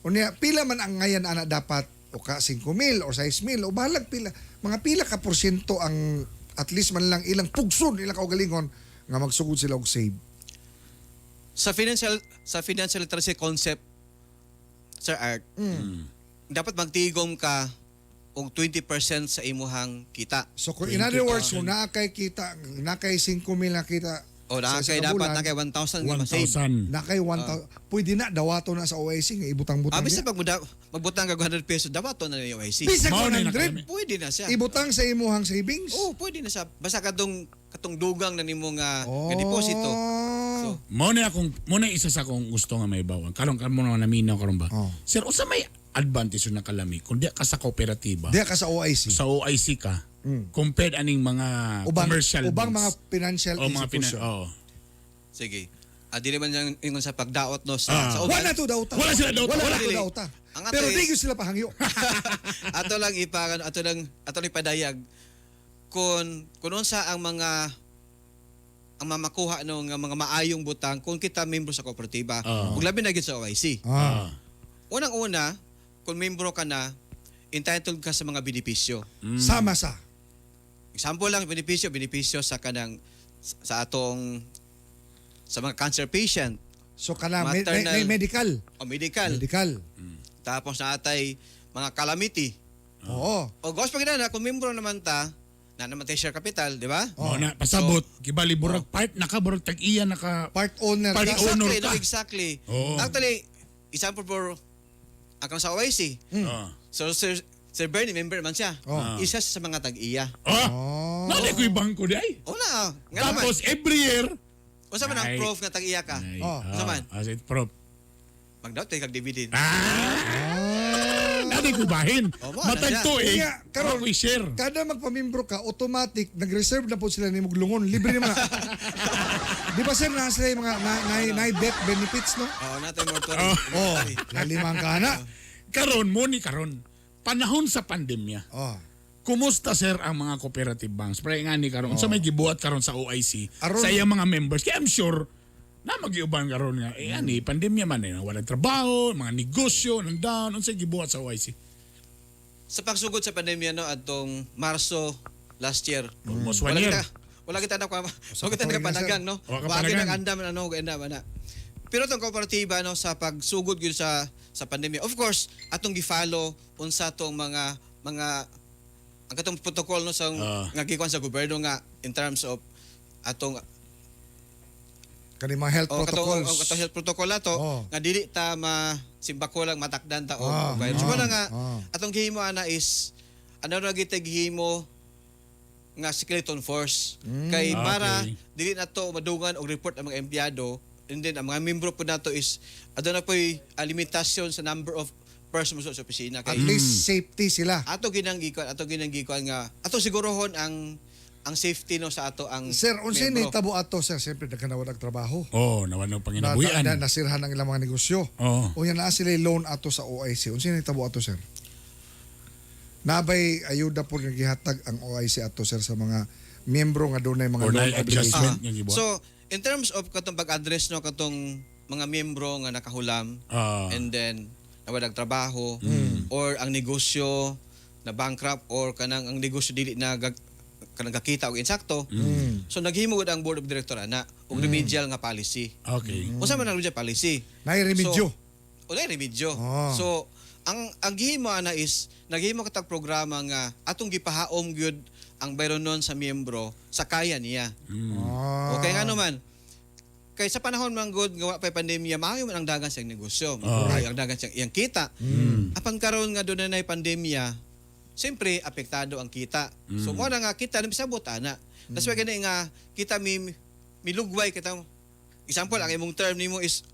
Unya, pila man ang ngayon ana dapat, o ka 5,000 o 6,000, o bahalag pila. Mga pila ka porsyento ang at least man lang ilang pugso, ilang kaugalingon, nga magsugod sila og save. Sa financial literacy concept, Sir Art, dapat magtigom ka og 20% sa imuhang kita. So, kung in other words, kung nakay kita, nakay 5,000 na kita, O sa nakay isang dapat bulan, nakay 1,000 nga ma-save. 1,000. nakay 1,000, pwede na, dawato na sa OIC, nga ibutang-butang Abis niya. sa magbutang ka 100 pesos, dapat to na yung IC. Bisag Mao na 100, Pwede na siya. ibutang sa imuhang savings. Oh, pwede na siya. Basta katong dugang na nimo nga Oh. deposito. So, Mo na isa sa akong gusto nga may bawang. Karon mo na naminaw karon ba? Oh. Sir, usa may advantage na kalami kung di ka sa kooperatiba, Diya ka sa OIC. sa OIC ka, compared aning mga commercial ubang banks. mga financial o mga institution. sige. Dili man yang ingon sa pagdaot no sa uban. Wala to dauta. Wala sila dauta. Wala Wala to dili. dauta. Ang ato Pero is- di gyud sila pahangyo. ato lang ipakan ato lang ipadayag kung unsa ang mga mamakuha no nga mga maayong butang kung kita membro sa kooperatiba. Ug labi na gyud sa OIC. Unang-una, kung membro ka na, entitled ka sa mga benepisyo. Sama sa. Example lang, benepisyo sa kanang sa atong sa mga cancer patient So kana Maternal. may medical. o medical. Medical. Tapos na atay mga calamity. Oo. O gos pag na kung membro naman ta, na naman tayo share capital, di ba? Mo na pasabot kibali burag part nakaburag tag-iya naka Part owner Part ka. owner. Exactly, ka. no, exactly. Oo. Actually, example for akang sa OIC. So Sir Bernie, member man siya. Isa sa mga tag-iya. Oh. Nali ko yung bangko di ay. O na, nga naman. Tapos every year, Unsa man ang Ay. proof nga tag-iya ka? Unsa man? as it prop. Magdaot tayo kag dividend. Nali ko bahin. mo, Matag na to eh. Kaya, karon, Ako i-share. Kada magpamimbro ka, automatic nag-reserve na po sila ni Muglungon. Libre naman. Di ba sir, na sila yung mga na death benefits, no? Oo, natin mortuary. Oh, lalimang ka na. Karon mo ni karon. Panahon sa pandemya. Oh. Kumusta sir ang mga cooperative banks? Pre nga ni karon. Sa may gibuhat karon sa OIC Aron- sa iyang mga members. Kaya I'm sure na magiuban karon nga ani pandemya man eh wala trabaho, mga negosyo nang down unsa gibuhat sa OIC. Sa pagsugod sa pandemya no atong Marso last year. Almost 1 year. Wala kita na panagang no. Wala ka Wagi panagang. nang andam ano ganda na. Pero tong kooperatiba no sa pagsugod gyud sa pandemya. Of course, atong gi-follow unsa tong mga ang katong protocol no sa nga gikuan sa gobyerno nga in terms of atong Kani mga health protocols. katong health protocol ato nga dili ta masimbako lang matakdan ta o virus. Mo na nga atong gihimo ana is ano na gitag gihimo nga skeleton force kay para dili na to madugan og report ang mga empleyado and then ang mga membro po nato is aduna po'y limitasyon sa number of persons sa opisina At kay least safety sila. ato ginanggikuan nga ato sigurohon ang safety no sa ato ang Sir, unsay ni membro. tabo ato, sir, siyempre nagkanawa trabaho. Oh, nawan panginabuhian. Nasirhan ang ilang mga negosyo. Oh. O yan na sila loan ato sa OIC. Unsay ni tabo ato, sir? Nabay ayuda po nga gihatag ang OIC ato, sir, sa mga miyembro nga dunay mga Or loan na adjustment nga gibuhat. So, in terms of katong pag-address no katong mga miyembro nga nakahulam and then nawadag trabaho or ang negosyo na bankrupt or kanang ang negosyo dili na kanang kakita og insakto. So naghimo gud ang board of director ana og remedial nga policy. Okay. Unsa man ang remedial policy? Nay remedyo. So, unay remedyo. Ah. So ang gihimo ana is naghimo katag programa nga atong gipahaom gyud ang bayronon sa miyembro sa kaya niya. Okay nga naman. Kay sa panahon man gud nga wa pay pandemya, maayo man ang dagan sa negosyo. Maayo ang dagan sa iyang kita. Apan karon nga dunay nay pandemya, siyempre apektado ang kita. So mo na nga kita na bisabot ana. That's why gani nga kita milugway kita example, ang imong term nimo is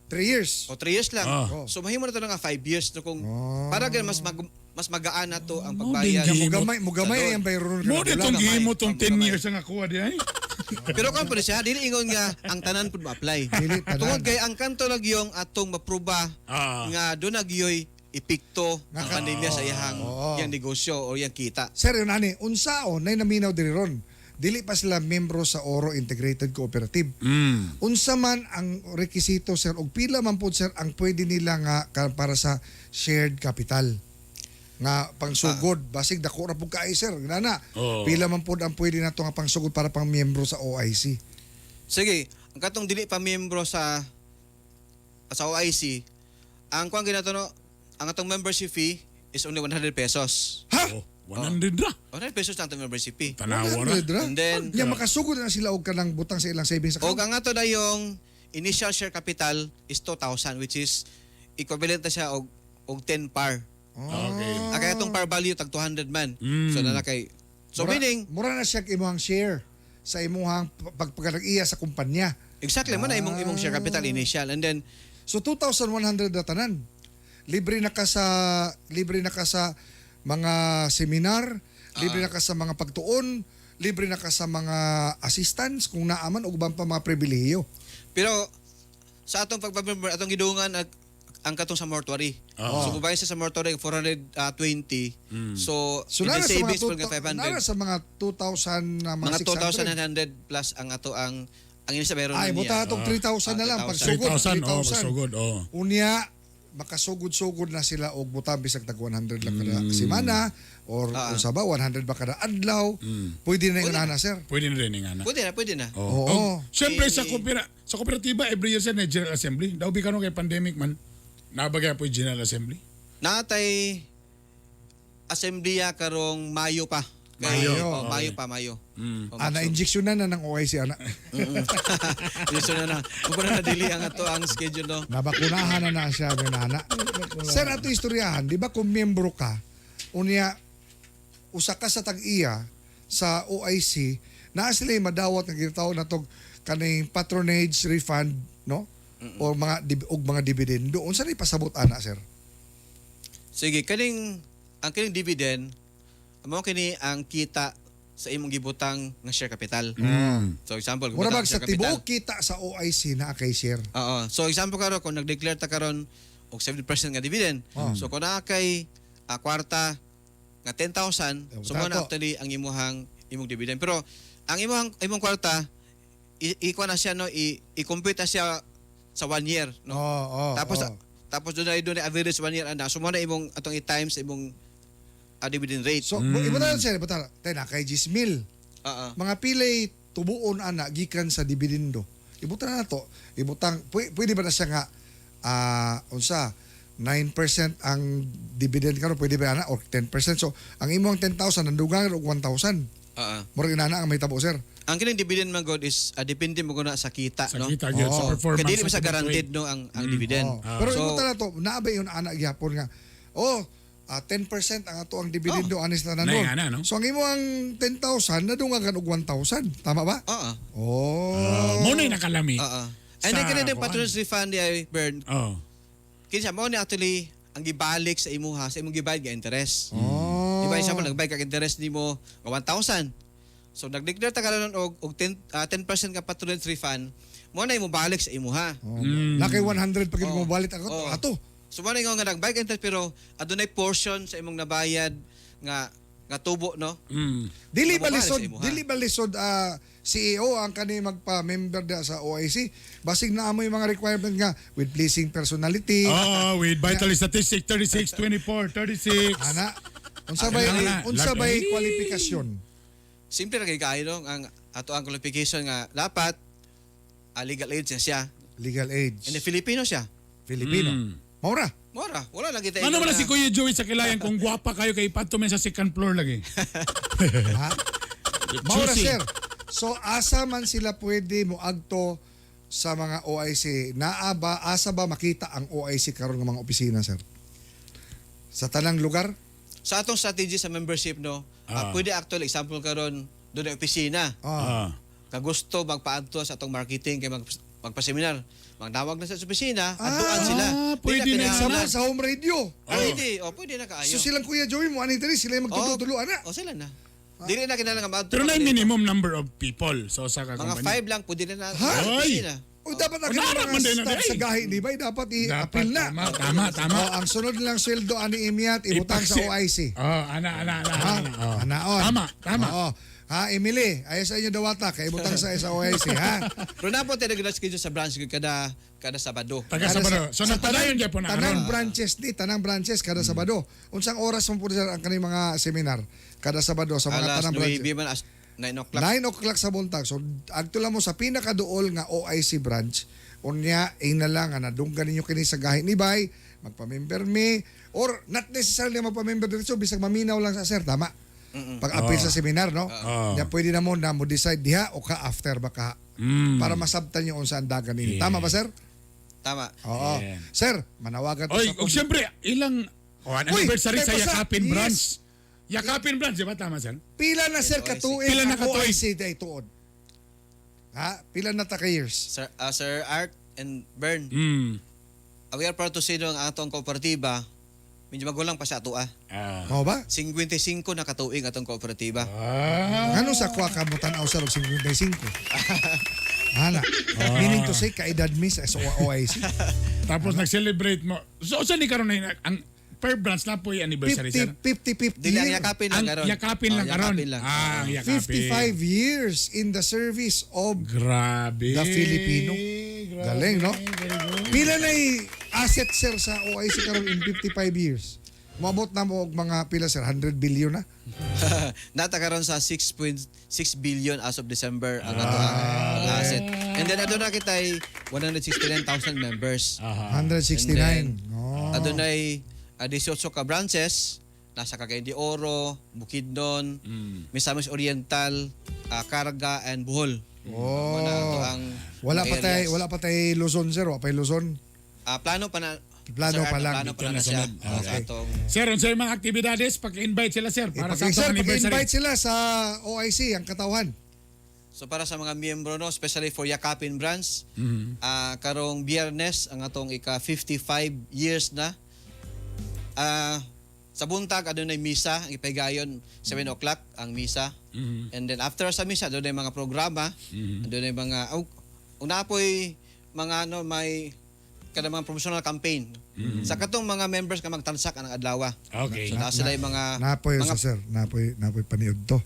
3 years. o 3 years lang. Ah. So mahimo na to nga 5 years no kung para gan mas magaan na to ang Mo pagbayad. din Mugamay ang bayron. Mo din tong gihimo tong 10 Gamay. years ang ako di ay. Pero kung pala siya, dili ingon nga ang tanan pud ma-apply. Dili tanan. Tungod kay ang kanto lang yung atong maproba nga do nagyoy epekto ang pandemya sa iyang negosyo o iyang kita. Sir, yun ani, unsaon nay naminaw diri ron. Dili pa sila membro sa Oro Integrated Cooperative. Unsa man ang rekisito sir og pila man pud sir ang pwede nila nga para sa shared capital nga pangsugod basig dako ra pud kaay sir nana pila man pud ang pwede nato nga pangsugod para pang miyembro sa OIC. Sige, ang katong dili pa miyembro sa OIC, ang kuan ginato no, ang atong membership fee is only 100 pesos. Ha? 100 ra. 100 pesos lang atong membership fee. Tanawa ra. 100 ra? And then- Nya makasugod na sila og kanang butang sa ilang savings O account. ang ato na yung initial share capital is 2,000 which is equivalent na siya og 10 par. Okay. Ang kaya itong par value tag 200 man. So na kay so Mura- meaning mura na siya imong share sa imong pagpagkag-iya sa kumpanya. exactly man na imong share capital initial and then So 2,100 na tanan. Libre na ka sa mga seminar, libre na ka sa mga pagtuon, libre na ka sa mga assistants kung naaman og ubang pa mga pribilehiyo. pero sa atong pagpamember atong gidungan ang katong sa mortuary. So kung bayad siya sa mortuary 420. So nara the sa mga savings po nga 500. nara sa mga 2,000 na mga, Mga 600. 2,900 plus ang ato ang inisa meron Ay, buta atong 3,000 na lang. Pagsugod, 3,000 oh, pasugod oh. Unya, makasugod-sugod na sila og buta bisag tag 100 lang kada semana or unsa ba 100 ba kada adlaw. Pwede na yung ana, sir. Pwede na rin nga na. Pwede na. Oo. Siyempre sa kooperatiba every year sa General Assembly. Daw bi karon kay pandemic man. Nabagay po yung General Assembly. Natay assembleya karong Mayo pa. Mayo. Mayo. Ana injection na ng OIC ana. Gusto na. Kung na nadili ang ato ang schedule no. Nabakunahan na siya nana. Sir, ato istoryahan, di ba kung miyembro ka, unya usa ka sa tag-iya sa OIC, naa sila madawat nga ginatawag na tog kaning patronage refund, no? O mga dividendo. Unsa ni pasabot ana, sir? Sige, kaning dividend amo kini ang kita sa imong gibutang nga share capital. So example, Mura gibutang bag share sa capital. tibuok kita sa OIC na kay share. Oo. So example karon kung nag-declare ta karon og 70% nga dividend. So kung naa kay kwarta nga 10,000, so mo na actually ang imong dividend. Pero ang imong kwarta ikuha na siya no i-compute na siya sa 1 year no. Tapos doon ay average 1 year ana. So mo na imong atong i-times imong dividend rate. So, ibo ta sir, ibo ta. Tay na kay 10,000. Mga pilay tubuon ana gikan sa dividendo. Ibutan na to. Ibutang pwede ba na siya nga unsa 9% ang dividend karon pwede ba ana or 10%. So, ang imong 10,000 nandugang og 1,000. Mura inana ang may tabo sir. Ang kining dividend man god is depende mo na sa kita Sa no. kita gyud sa performance. Kaya dili sa guaranteed no ang dividend. Pero So, ibutan na to, naabay yung ana gyapon nga. 10% ang ato ang dividendo anis na Nay, nandun. ana, no? So ang imo ang 10,000 nadungan og 1,000, tama ba? Mo na nakalami. And then kini din patronage refund ay burn. Kinsa mo ni actually ang gibalik sa imuha sa imong gibayad nga interest. Di ba example nagbayad ka interest nimo nga 1,000. So nag-declare ta karon og 10% ka patronage refund, mo na imo balik sa imuha. Nakay 100 pag mo balit ako ato. So mo na nga nagbayad ka interest pero adunay portion sa imong nabayad nga tubo no. Dili ba Mababalik sa lisod, imuha. dili ba lisod CEO ang kani magpa-member da sa OIC? Basig na amo yung mga requirement nga with pleasing personality. With vital statistic 36, 24, 36. Ana, unsa bay kwalifikasyon? Simple ra kay kayo ang ato ang qualification nga dapat legal age na siya. Legal age. And Filipino siya. Filipino. Maura. Mora, wala lang kita. Ano man si Kuya Joey sa kilayan kung gwapa kayo kay Pato men sa second floor lagi. Ha? Maura Juicy. sir. So asa man sila pwede mo agto sa mga OIC? Asa ba makita ang OIC karon nga mga opisina sir? Sa tanang lugar? Sa atong strategy sa membership no, pwede actual example karon doon ay opisina. kagusto magpaadto sa atong marketing kay magpa-seminar, magdawag na sa opisina, adtuan sila. pwede Dili na kinahanglan- Sama sa home radio. Pwede na kaayo. So silang Kuya Joey mo, ani diri sila yung magtutuluan na. Sila na. Dili na kinahanglan nga maadto. Pero na ka kanila. minimum number of people sa usa ka Mga company. 5 lang pwede na Ha? sa opisina. O dapat ang Naharap man din na staff di, sa ay. gahi ni Bay dapat Dapat i-appeal na. tama. O, ang sunod nilang sweldo ani Imiat ibutang sa OIC. Ana. Ha? Anaon. Tama. Oo. Ha, Emily, ayo sa inyo dawata kay ibutang sa OIC, ha? Pero na po tayo nag schedule sa branch kada Sabado. Taga Sabado. So nagpadayon gyud po na tanang karon. branches kada Sabado. Unsang oras mo po ang kaning mga seminar kada Sabado sa mga Alas tanang 9 branches? man as 9 o'clock. 9 o'clock sa buntag. So, agto lang mo sa pinakaduol nga OIC branch. Unya, na lang, nadunggan ninyo kini sa gahi ni Bay, magpa-member me, or not necessarily magpa-member dito, bisag maminaw lang sa sir, tama? Pag-appeal sa seminar, no? Ya pwede na mo decide diha o ka after baka para masabtan yung unsa ang dagan nini. Tama ba, sir? Tama. Oo. Yeah. Sir, manawagan to Oy, sa og syempre ilang anniversary sa may pasa- Yakapin yes. branch. Yakapin branch, di ba tama sir? Pila na sir katuig Pila na ang katuig? OIC day tuod. Ha? Pila na ta ka years? Sir Art and Bern, we are proud to say ang atong kooperatiba, medyo magulang pa sa ato Mao ba? 55 na katuig atong kooperatiba. Ngano sa kuha ka mo tanaw sa 55? Ana. Meaning to say kaedad mi sa OIC. Tapos nag-celebrate mo. So saan ni karon na ang per branch na po yung anniversary sir? 50 Dili ang years. yakapin Ang lang karon. yakapin lang karon. Yakapin lang. Ah, ang yakapin. 55 years in the service of Grabe. the Filipino. Grabe. Galing, no? Very good. Pila na asset sir sa OIC karon in 55 years. Umabot na mo og mga pila sir 100 billion na. Nata karon sa 6.6 billion as of December ang ato ang asset. And then aduna kitay 169,000 members. 169. Oh. Adunay 18 ka branches, nasa Cagayan de Oro, Bukidnon, Misamis Oriental, Caraga and Bohol. Oh. Muna ato ang Wala mga pa tay Luzon sir, wala pa Luzon. plano pa na. Plano Sir, pa lang. Plano pa Ito na na siya. sunod. Sa atong Sir, unsay mga aktibidades pag-invite sila sir para sa Sir, atong anniversary. pag-invite sila sa OIC, ang katawhan. So para sa mga miyembro no, especially for Yakapin branch, karong Biyernes ang atong ika 55 years na. Sa buntag adunay misa, ang ipaygayon 7 o'clock ang misa. And then after sa misa adunay mga programa, adunay mga unapoy mga may kada mga promotional campaign. Sa katong mga members ka magtansak ang adlaw. Okay. So nasa sila yung mga Napoy mga sir, napoy paniod to.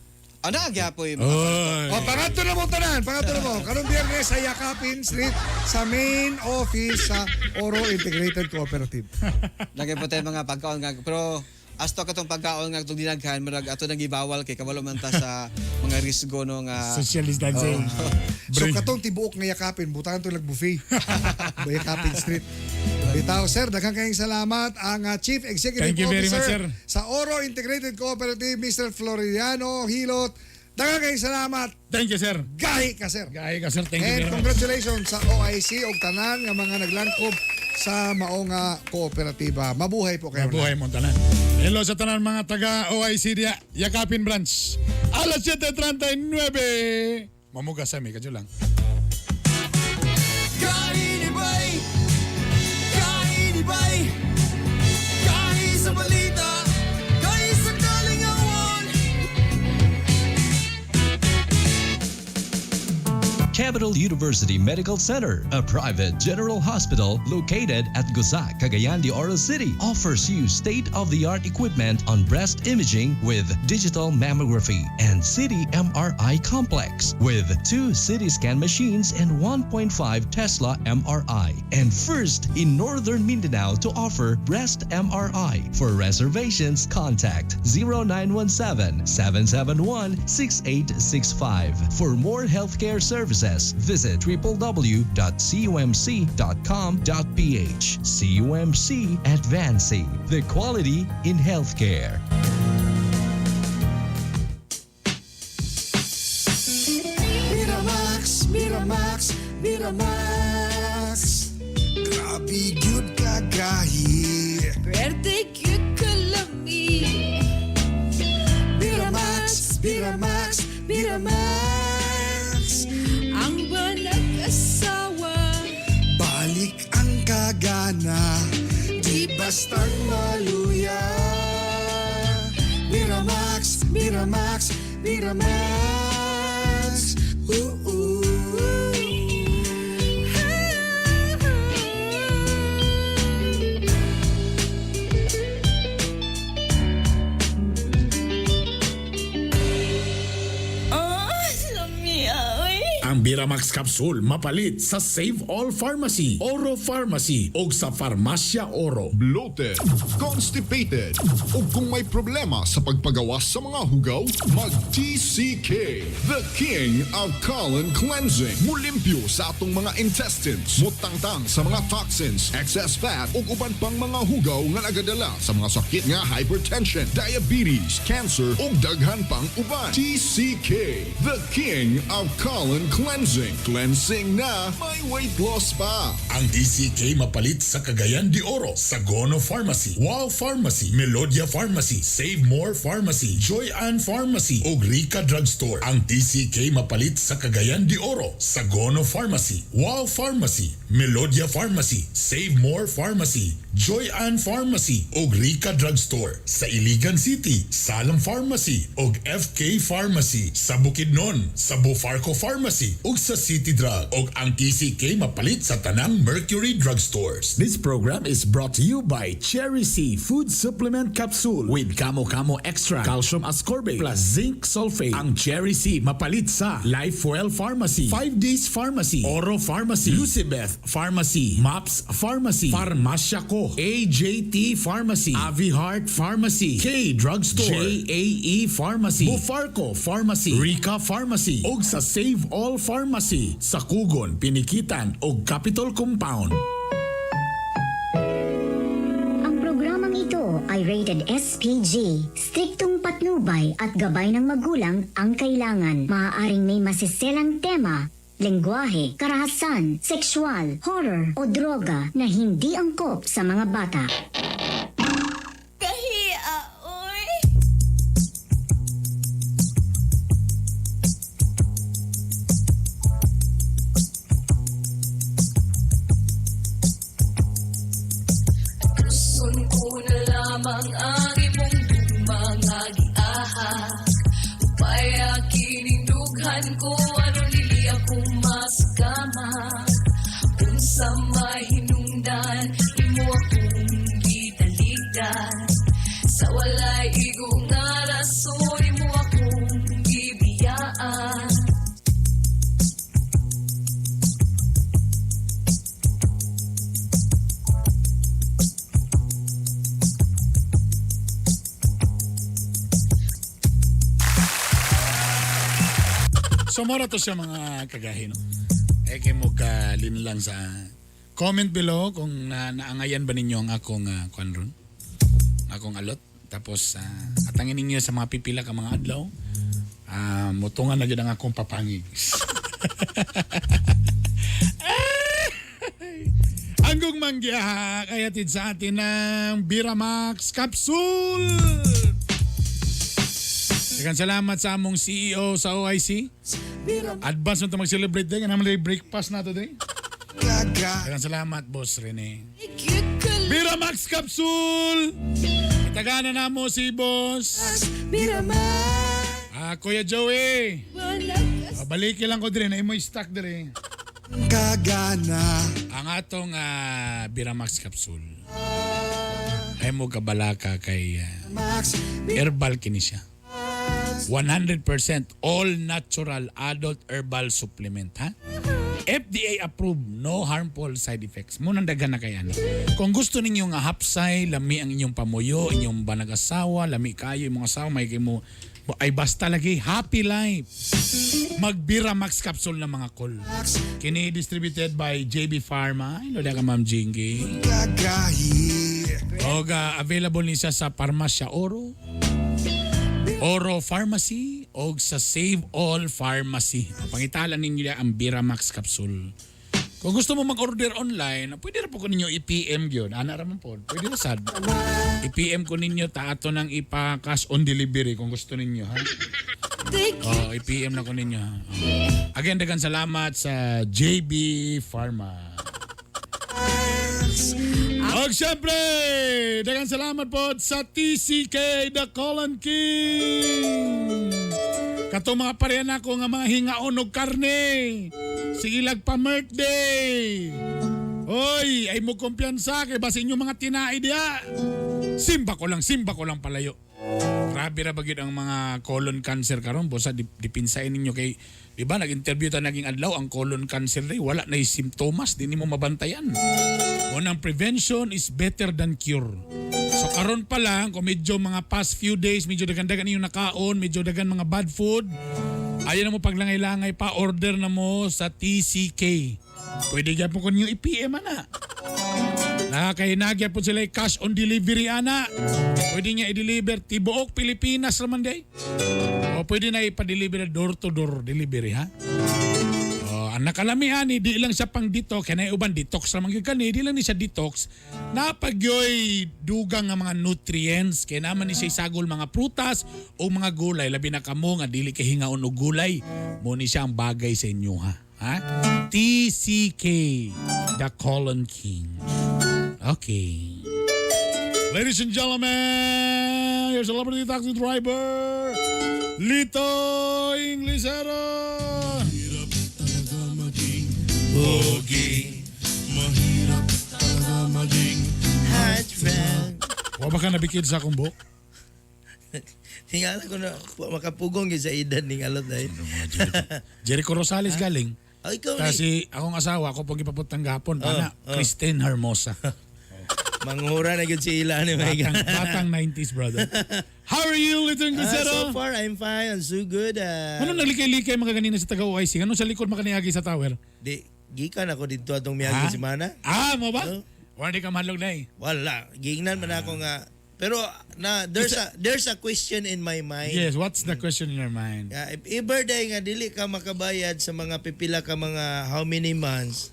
gyapon yung Oy. Pangatlo na mo tanan, pangatlo na mo. Karong Biyernes sa Yakapin Street sa main office sa Oro Integrated Cooperative. Lagay po tayo mga pagkaon nga. Pero asto katong pagkaon nga itong dinaghan, marag ato nang gibawal kay kabalo man ta sa mga risgo no nga. Social distancing. So katong tibuok nga Yakapin, butangan to lag buffet. Yakapin Street. Bitaw sir, daghang kayong salamat ang Chief Executive Thank you very Officer much, sir. sa Oro Integrated Cooperative, Mr. Floriano Hilot. Daghang kayong salamat. Thank you sir. Gahi ka sir. Gaya ka sir, thank you And very much. congratulations sa OIC o tanan nga mga naglangkob sa mao nga kooperatiba. Mabuhay po kayo. Mabuhay mo tanan. Hello sa tanan mga taga OIC dia, Yakapin branch. Alas 7:39. Mamugas sa mi kadyo lang. Kainibay! Kainibay! Kain sa balita! Kain sa kalingawan! Capital University Medical Center, a private general hospital located at Guzac, Cagayan de Oro City, offers you state-of-the-art equipment on breast imaging with digital mammography and City MRI complex with 2 CT scan machines and 1.5 Tesla MRI, and first in Northern Mindanao to offer breast MRI. For reservations, contact 0917-771-6865. For more healthcare services, visit www.cumc.com.ph. CUMC Advancing the Quality in Healthcare. Miramax, Miramax, Miramax. Grabe gyud kagahi. Birthday cute kalami. Miramax, Miramax, Miramax. kagana, di bastang maluya. Miramax, Miramax, Miramax. Ang Biramax Capsule mapalit sa Save All Pharmacy, Oro Pharmacy o sa Farmasya Oro. Bloated, constipated, o kung may problema sa pagpagawas sa mga hugaw, mag-TCK, the King of Colon Cleansing. Mulimpyo sa atong mga intestines, mutangtang sa mga toxins, excess fat, o uban pang mga hugaw nga nagadala sa mga sakit nga hypertension, diabetes, cancer, o daghan pang uban. TCK, the King of Colon Cleansing. Cleansing na may weight loss pa. Ang TCK mapalit sa Cagayan de Oro, Sagono Pharmacy, Wow Pharmacy, Melodia Pharmacy, Save More Pharmacy, Joy Ann Pharmacy o Rica Drugstore. Ang TCK mapalit sa Cagayan de Oro, Sagono Pharmacy, Wow Pharmacy, Melodia Pharmacy, Save More Pharmacy, Joy Ann Pharmacy o Rica Drugstore. Sa Iligan City, Salam Pharmacy o FK Pharmacy. Sa Bukidnon, sa Bufarco Pharmacy o sa City Drug. O ang TCK mapalit sa tanang Mercury Drugstores. This program is brought to you by Cherry C Food Supplement Capsule with Kamo Kamo Extra, Calcium Ascorbate plus Zinc Sulfate. Ang Cherry C mapalit sa Lifewell Pharmacy, 5 Days Pharmacy, Oro Pharmacy, Lucibeth Pharmacy, MAPS Pharmacy, Farmasya Ko, AJT Pharmacy, Avi Heart Pharmacy, K Drugstore, JAE Pharmacy, Bufarco Pharmacy, Rica Pharmacy, og sa Save All Pharmacy, sa Kugon, Pinikitan, og Capitol Compound. Ang programang ito ay rated SPG. Striktong patnubay at gabay ng magulang ang kailangan. Maaaring may masiselang tema, lengguwahe, karahasan, sexual, horror o droga na hindi angkop sa mga bata. So mora to siya mga kagahin. Kay mo kalin lang sa comment below kung naangayan ba ninyo ang akong kwanron. Akong alot. Tapos atangin ninyo sa mga pipila ka mga adlaw. Mutungan na gyud ang akong papangig. Anggong manggiha kayatid sa atin ng Biramax Capsule. Daghang salamat sa among CEO sa OIC. Advance na mag-celebrate din. Naman na breakfast na to din. Daghang salamat, Boss Rene. Biramax Capsule! Itagana na mo si Boss. Kuya Joey. Balikin lang ko din. Ay mo stock din. Kagana. Ang atong Biramax Capsule. Ay mo kabalaka kay herbal kini siya. 100% all natural adult herbal supplement, ha? FDA approved, no harmful side effects. Munang daghan na kaya. Kung gusto ninyo nga hapsay, lami ang inyong pamuyo, inyong banag-asawa, lami kayo, yung mga asawa, may kayo mo, ay basta lagi, happy life. Mag-Biramax Capsule na mga kol. Kini distributed by JB Pharma. Ilo ka Ma'am Jingy. O available ni siya sa Farmasya Oro, Oro Pharmacy o sa Save All Pharmacy. Pangitalan ninyo ang Biramax Capsule. Kung gusto mo mag-order online, pwede na po ko ninyo i-PM yun. Ana raman po. Pwede na sad. I-PM ko ninyo ato nang ipa-cash on delivery kung gusto ninyo. Ha? I-PM na ko ninyo. Ha? Again, daghang salamat sa JB Pharma. Max. Og syempre, daghang salamat po sa TCK The Colon King. Katong mga pareha na ko nga mga hingaon og karne. Sige lag pa birthday. Oy, ay mo kumpiyansa kay basi inyo mga tinai diha. Simba ko lang palayo. Grabe ra bagid ang mga colon cancer karon bosa dipinsain ninyo kay di ba nag-interview ta naging adlaw ang colon cancer day wala na simptomas di nimo mabantayan. Unang prevention is better than cure. So karon pa lang kung medyo mga past few days medyo dagan-dagan ninyo nakaon, medyo dagan mga bad food, ayan na mo paglangay-langay pa order na mo sa TCK. Pwede gyud po kunyo i-PM ana. Kay nagyan po sila cash on delivery ana. Pwede niya i-deliver tibuok Pilipinas raman day. O pwede na ipa-deliver door to door delivery ha. Ang nakalamihan ni di lang siya pang detox kaya uban detox raman gyud kani di lang ni siya detox. Napagyoy dugang nga mga nutrients kaya naman ni siya sagol mga prutas o mga gulay labi na kamo nga dili kay hingaon og gulay mo ni siya ang bagay sa inyo ha. TCK The Colon King. Okay. Ladies and gentlemen, your celebrity taxi driver, Lito Inglisero. Mahirap talaga maging pogi. Mahirap talaga maging hot rod. Wa ba ka nabikid sa akong buhok? Tingala ko na makapugong yun sa edad ning alot dahil. Jericho Rosales galing. Ikaw ni. Kasi akong asawa, ako pag ipaputang gapon, pana, Christine Hermosa. Mangura na yun si Ila ni Batang 90s, brother. How are you, Lito Inglisero? So far, I'm fine. I'm so good. Ano nalikay-likay mga kanina sa taga-OIC? Ano sa likod makaniagi sa tower? Di, gikan ako dito atong miyagi si Mana. Mo ba? Wala di ka mahalog na eh. Wala. Gingnan man ako nga. Pero there's a question in my mind. Yes, what's the question in your mind? If ever day nga dili ka makabayad sa mga pipila ka mga how many months,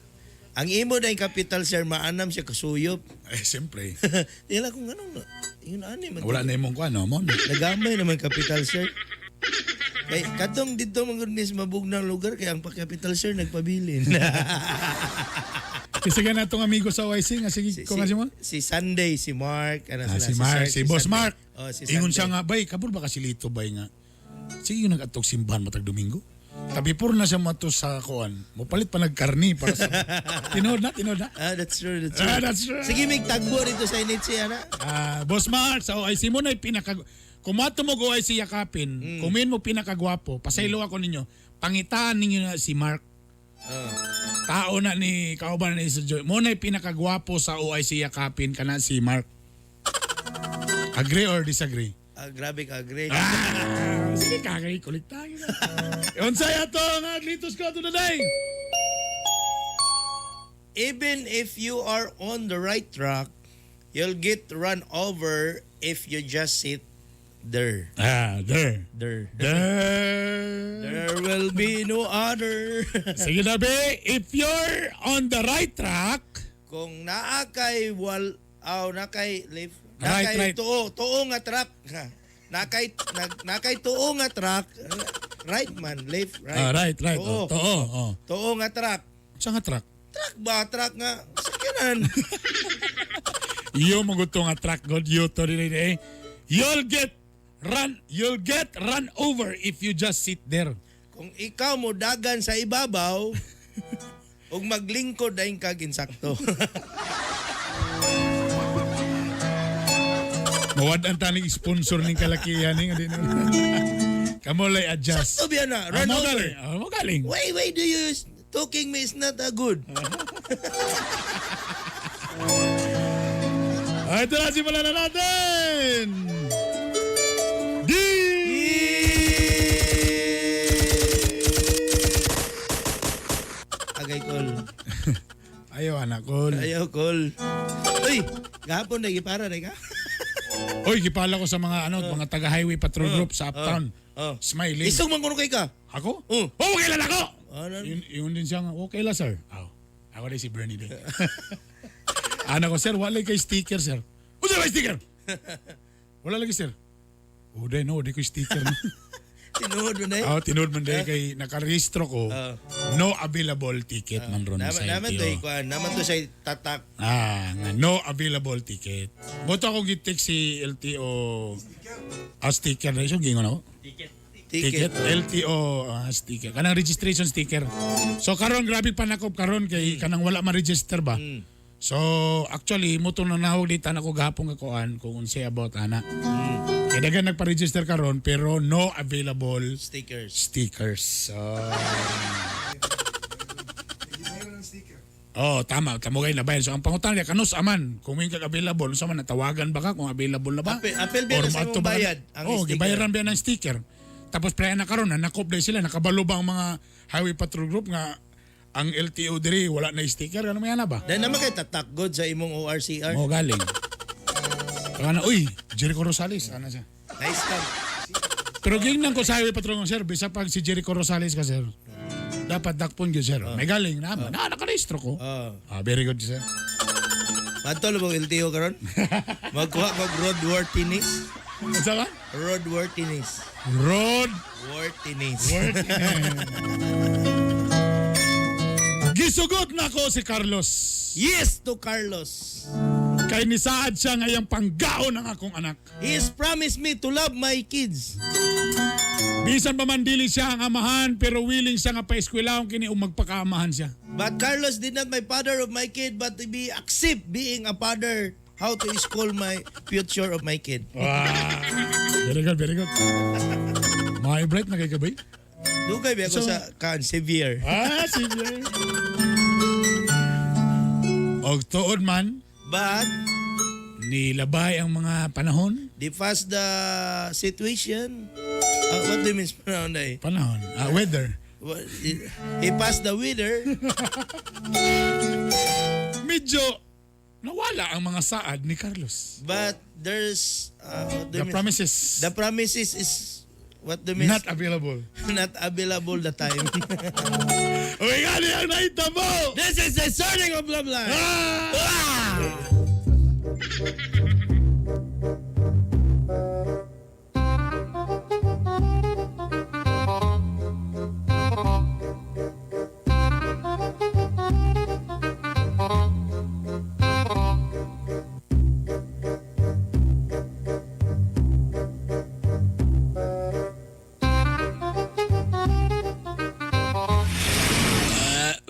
ang imo day capital sir maanam siya kasuyop. Siyempre. Tila kung anong yun ani man. Wala na imong kuano mo. Nagamay naman capital sir. Kay katong dito mangudnis mabugnang lugar kay ang pa-capital sir nagpabilin. Kasi ka na itong amigo sa OIC nga sige ko nga si mo? Si Sunday, si Mark, si Mark, si Boss Sunday. Mark. Si Ingon Sunday. siya nga, bay, kabul ba kasi Lito, bay nga. Sige yung nag-atog simbahan matag Domingo. Tapi puro na siya mato sa kuan. Mupalit pa nagkarni para sa... Tinood na. That's true. That's true. Sige, may tagbo rito sa initsi, ana. Boss Mark, sa OIC mo na kumato mo OIC yakapin, kumin mo pinakagwapo, pasaylo ako ninyo, pangitaan ninyo na si Mark. Tao na ni kauban ni sa Joy. Mo na pinakagwapo sa OIC yakapin kana si Mark. Agree or disagree? Grabe ka, agree. Sige kakay kulit tayo na. Unsay ato nga Litos ko to today. Even if you are on the right track, you'll get run over if you just sit there. There. There will be no other. Sige na be, if you're on the right track, Kung naa kay nakay left, Right. nakay tuo nga track. Nakay tuo nga track. Right man, left, right. right. Tuo. Tuo nga track. Sa nga track? Track ba? Track nga. Sakyanan. Iyo maguto nga track god you to eh. You'll get run over if you just sit there. Kung ikaw mo dagan sa ibabaw, ug maglingkod dayon kag insakto. Mawad ang taning sponsor ning kalakihan ning adin. Kamo lay adjust. Sakto biya na, run over. Mo galing. Why do you talking me is not good? Ito na simulan na natin. Agay call. Ayaw anak call. Ayaw call. Uy, gahapon na gipara na ka. Oy, gipala ko sa mga mga taga-highway patrol group sa Uptown. Smiling. Isong man kuno kay ka. Ako? Okay lang ako. Ano? Yun din siya nga, okay lang sir. Ako din si Bernie din. Anak ko, sir, wala kay sticker, sir. Wala kay sticker? Wala lagi, sir. Di ko sticker. Tinuod mo na eh. Oh, tinood man dahil kay nakarehistro ko. No available ticket man ron sa Naman to LTO. naman to sa tatak. Nga no available ticket. Boto akong gitik si LTO sticker na isang gingon ako. Ticket. LTO sticker. Kanang registration sticker. So karon grabe panakop karon kay kanang wala ma-register ba. So actually mo to nanawag dita na ko gahapon nga kuan kung unsay about ana. Kaya dagan nagpa-register karon pero no available stickers. So tama kayo labayan. So ang pangutan niya kanus aman kung may available sa man natawagan ba ka kung available na ba? Apel ba na sa mong bayad ang sticker? Gibayaran ba ng sticker. Tapos playa na karon na nakop day sila nakabalo ba ang mga highway patrol group nga ang LTO diri wala na sticker ano may ana ba? Dahil naman kayo tatak good sa imong ORCR. Mo galing. Kana uy, Jericho Rosales ana siya. Nice time. Pero gingnan ko sa highway patrol sir, bisa pag si Jericho Rosales ka sir. Dapat dakpon gyud sir. May galing na nakarehistro ko. Very good sir. Matol mo LTO karon? Magkuha ko roadworthiness. Unsa ka? Roadworthiness. Worthiness. Gisugot na ko si Carlos. Yes to Carlos. Kay nisaad siya ngayang panggaon ng akong anak. He has promised me to love my kids. Bisan pa man dili siya ang amahan pero willing siya nga pa-eskwelahon kini magpakaamahan siya. But Carlos did not my father of my kid but to be accept being a father. How to school my future of my kid. Wow. Very good, very good. Mga bright na kay kabay. Dugay ba ako sa severe. Severe. Og tuod man. But nilabay ang mga panahon. They fast the situation. What do you mean panahon na eh? Panahon. Weather. He passed the weather. Medyo nawala ang mga saad ni Carlos. But there's the promises. The promises is what the means? Not available. Not available the time. Uy, gali ang naita mo! This is the starting of Love Life.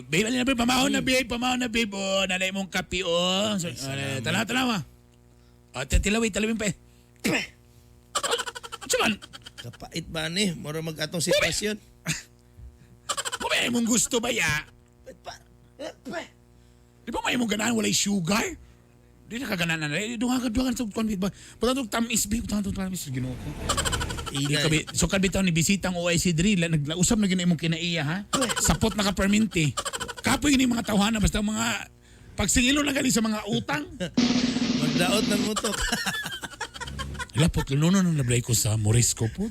Babe, alin na babe, pamahon na babe, oh, nanay mong kapi, oh. So, tanawa. Tilawin pa eh. Cuman, kapait ba ni? Mura mag-atong sitwasyon. kung may mong gusto ba ya? Di ba may mong ganahan, walay sugar? Di na kaganahan na. Dungan sa konbit ba? Putang tamis, babe. Putang tamis, ginoo ko. So kabitaw ni bisitang OIC diri naglausap na gina imong kinaiya ha. Sapot na ka perminti. Kapoy ni mga tawhana basta mga pagsingilo na gali sa mga utang. Magdaot ng utok. Lapot lunono na nablay ko sa Morisco po.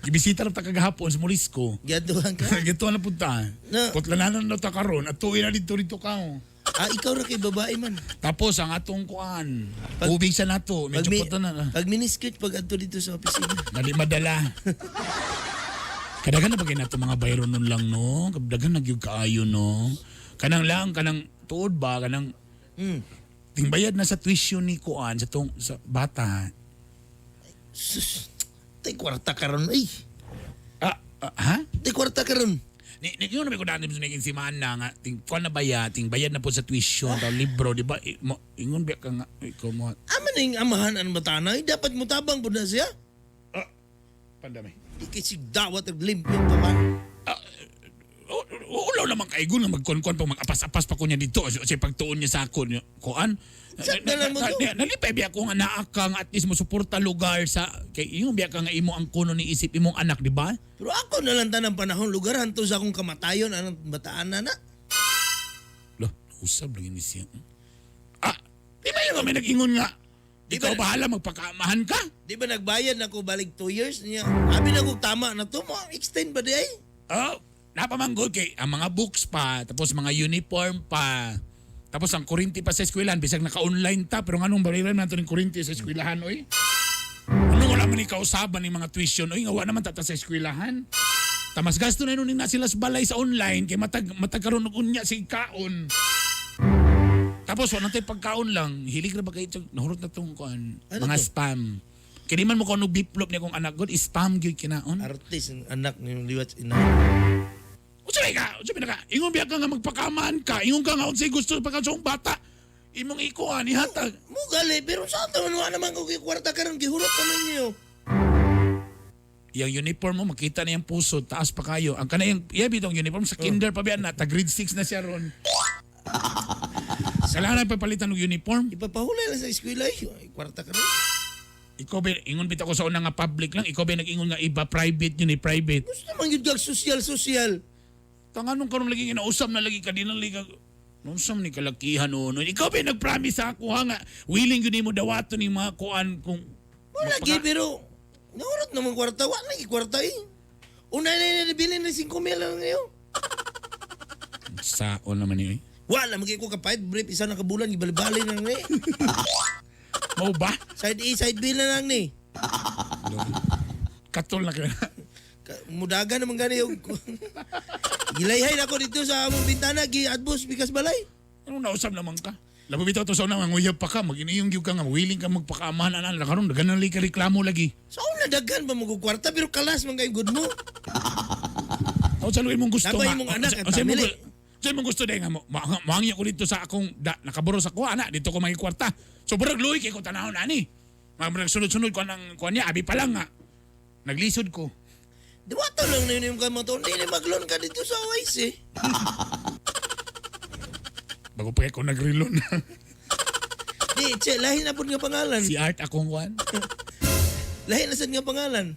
Gibisita na ta kagahapon sa Morisco. Gaduhan ka? Gaduhan na punta. No. Putlanan na ta karon at tuwi na dito ka. Ikaw ra kay babae man. Tapos ang atong kuan. Tubig sa nato, medyo puto na. Pag miniskit pag adto dito sa opisina. Dali madala. Kadagan na bagay nato mga bayro nun lang no. Kadagan nagyug kaayo no. Kanang tuod ba kanang tingbayad na sa tuition ni kuan sa bata. Sus. Tay kwarta karon ay. Ha? Tay kwarta karon. Yung namin ko dati sa naging simaan na nga, kuan na bayad na po sa tuition, daw libro, di ba? Ingon biya ka nga, ikaw mo. Ama na yung amahan ang batanay, dapat mo tabang po na siya. Pandami. Di kasi dawat at limpyo pa man. Ulaw naman kaigo na magkon-kon pa, mag-apas-apas pa ko niya dito. Kasi pagtuon niya sa ako, kuan. Nalipay biya ko nga naakang at least mo suporta lugar sa, kay yung biya ka nga imo ang kuno ni isip imong anak, di ba? Pero ako nalang tanang panahon lugar hanto sa akong kamatayon anong bataan na. Loh, usab lang yun siya. Di ba yung kami nag-ingon nga? Ikaw bahala magpakaamahan ka? Di ba nagbayad na ko balik 2 years niya? Abi na ko tama na to mo, extend ba di ay? Napamanggol kay ang mga books pa, tapos mga uniform pa. Tapos ang kurinti pa sa eskwelahan, bisag naka-online ta, pero anong baliran nato ng kurinti sa eskwelahan, oy? Ano wala man naman ikausaban ng mga tuition. Oy, ngawa naman tata sa eskwelahan. Tamas gasto na nun na sila sa balay sa online kay matagkaroon og unya si kaon. Tapos wala tayo pagkaon lang. Hilig na ba kayo nahurot na tong kuan mga spam. Kini man mo ko ano biplop niya kung anak god spam gyud kinaon. Artist ang anak ni liwat ina. Usabi na ka. Ingon biya ka nga magpakaman ka. Ingon ka nga unsay gusto pagkaong bata. Imong ikuan ihatag. Mo gali pero sa ato wala naman ko kwarta karon gihurot naman niyo. Yang uniform mo makita na yung puso taas pa kayo. Ang kanayang bitong uniform sa kinder pa biyan na ta grade 6 na siya ron. Kailangan papalitan ng uniform. Ipapahulay lang sa eskwela ay kwarta karon. Ikaw ba, ingon bitaw ko sa una nga public lang, ikaw ba nag-ingon nga iba private yun private. Gusto naman yun social. Tanganong karon lagi inausap na lagi kanilang liga. Nungsam ni kalakihan noon. Ikaw ba nag-promise sa ako ha nga willing yun mo dawaton ni mga kuan kung Wala gi pero nahurot naman kwarta. Wala lagi kwarta eh. Una na nabili na 5,000 lang ngayon. Saon naman yun. Wala magi ko kapait brief isa na kabulan gibali-bali na ni. Mau ba? Side A, side B na lang ni. Katol na ka. Mudaga naman gani yung... Gilayhay na ako dito sa among bintana, gi-adbos bikas balay. Ano nausap naman ka? Labo bitaw to sa una, nguyab pa ka, mag-iniyong ka nga, willing ka magpakaamahan na karon dagan na ka reklamo lagi. So, nadagan ba magkukwarta, pero kalas man kayong good mo. O sa luwi mong gusto Nabay nga. mong anak at Sa family. mong gusto dahil nga mo, mahangya ko dito sa akong nakaburos ako, anak, dito ko magkikwarta. So, burag luwi kay ko tanahon, ani. Mga sunod-sunod ko niya, abi pa lang nga. Naglisod ko. Diwato lang na yun yung kamaton, hindi na maglon ka dito sa OIC eh. Bago pa ako nag-relon. Di, che, lahi na po nga pangalan. Si Art akong kwan. Lahi na sad nga pangalan.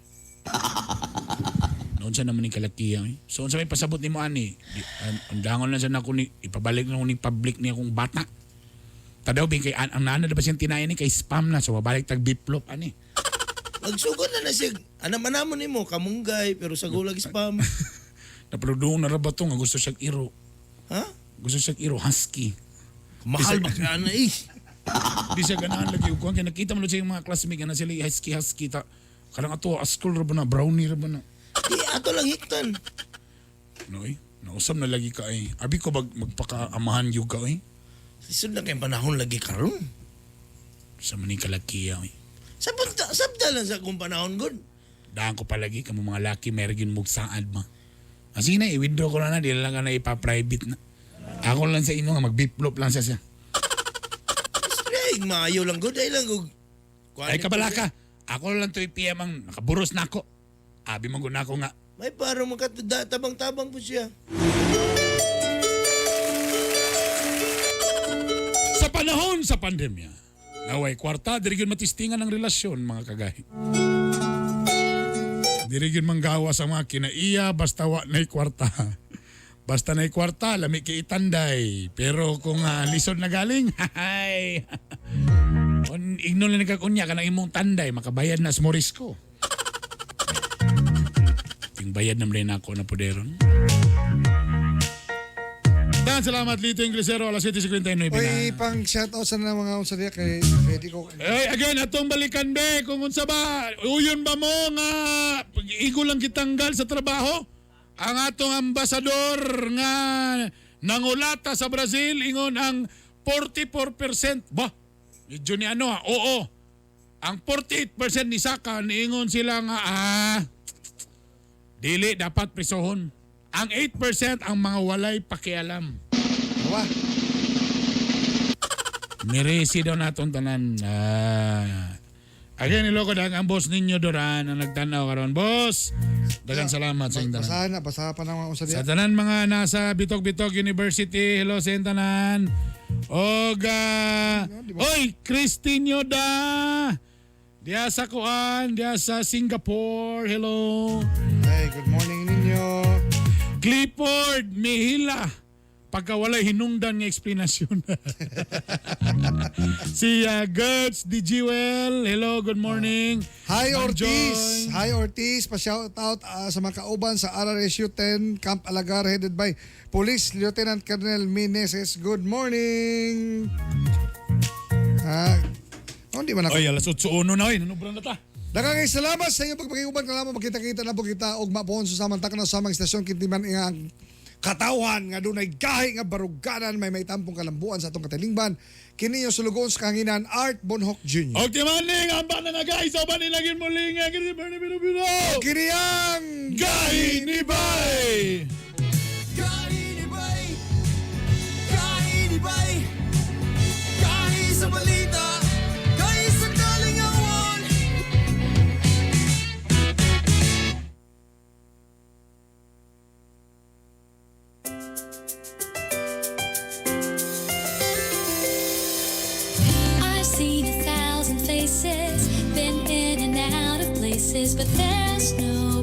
Noon siya naman yung kalakiyan. So, sa may pasabot ni mo, ani, ang dangon na siya na ako ni, ipabalik na ako ni public niya akong bata. Tadaw, kay ang nana na ba siyang tinayan ni, kay spam na, so mabalik tag-biplop, ani. Magsugod na siya. Anam-anamon ni mo, kamunggay, pero sa gulag spam. Napaludong na rabato nga gusto siyang iro. Ha? Gusto siyang iro, husky. Mahal ba ka na eh? Di siya ganahan lagi. Kung nakita mo siya yung mga classmate na sila husky. Karang ato, askol ra ba na, brownie ra ba na. Di, ato lang hiktan. Noy, nausam na lagi ka eh. Abi ko magpakaamahan yung ka eh. Sisod na kayong panahon lagi karon. Sa maning kalakiya eh. Sabda lang sa akong panahon, good. Daan ko palagi kamo mga laki mergin mo saad ma. Sige na, i-withdraw ko na di lang ka na ipa-private na. Ako lang sa inyo nga, mag-biplop lang siya. Ay, maayo lang, good. Ay lang, good. Ay kabala ka. Ako lang to PM ang nakaburos na ako. Abi man na ako nga. May parang tabang-tabang po siya. Sa panahon sa pandemya, naway kwarta, diri gyud matistingan ang relasyon, mga kagahi. Diri gyud manggawa sa mga kinaiya basta wa nay kwarta. Basta nay kwarta, lami kay itanday. Pero kung lisod na galing, hay. Ignon lang nagkakunya ka ng imong tanday, makabayad na sa Morisco. Ting bayad na rin ako na poderon. Dan, salamat Lito Inglesero, alas 7:59. Oy, pang shoutout sa mga unsadiya kay ready ko. Hey, again, atong balikan be, kung unsa ba, uyon ba mo nga, igo lang kitanggal sa trabaho? Ang atong ambasador nga nangulata sa Brazil, ingon ang 44%. Ba, medyo ni ano oo. Ang 48% ni Saka, niingon sila nga, dili dapat prisohon. Ang 8% ang mga walay pakialam. Wa. Miresi daw natong tanan. Again, niloko ang boss ninyo Doran ang nagtanaw karon. Boss, daghang salamat sa inyong tanan. Basahan pa ng mga unsadiya. Sa tanan mga nasa Bitok-Bitok University, hello sa inyong tanan. Oy, Cristinio da. Diya sa Kuan, diya sa Singapore, hello. Hey, good morning ninyo. Clifford Mihila. Pagka walay hinungdan nga explanation. Si Gertz Di Jewel, hello, good morning. Hi Ma'am Ortiz. Joy. Hi Ortiz, pa-shout out sa mga kauban sa RRSU 10 Camp Alagar headed by Police Lieutenant Colonel Meneses. Good morning. Di man ako. Oy, alas 8:01 na, oy, nanubran na ta. Daghang salamat sa inyong pagpakiuban kalaman makita-kita na po kita og mapoon sa samantak na samang istasyon kintiman ang katawhan nga dunay gahi nga baruganan may tampong kalambuan sa atong katilingban kini yung sulugon sa kanginan Art Bonhoc Jr. Okay maning, ang bana na guys, so ba nilagin mo linga, kini Bernie Bino. Kini ang Gahi ni Bay! Gahi ni Bay! Gahi ni Bay! Gahi sa balita! Gahi sa kalingawan! I've seen 1,000 faces, been in and out of places, but there's no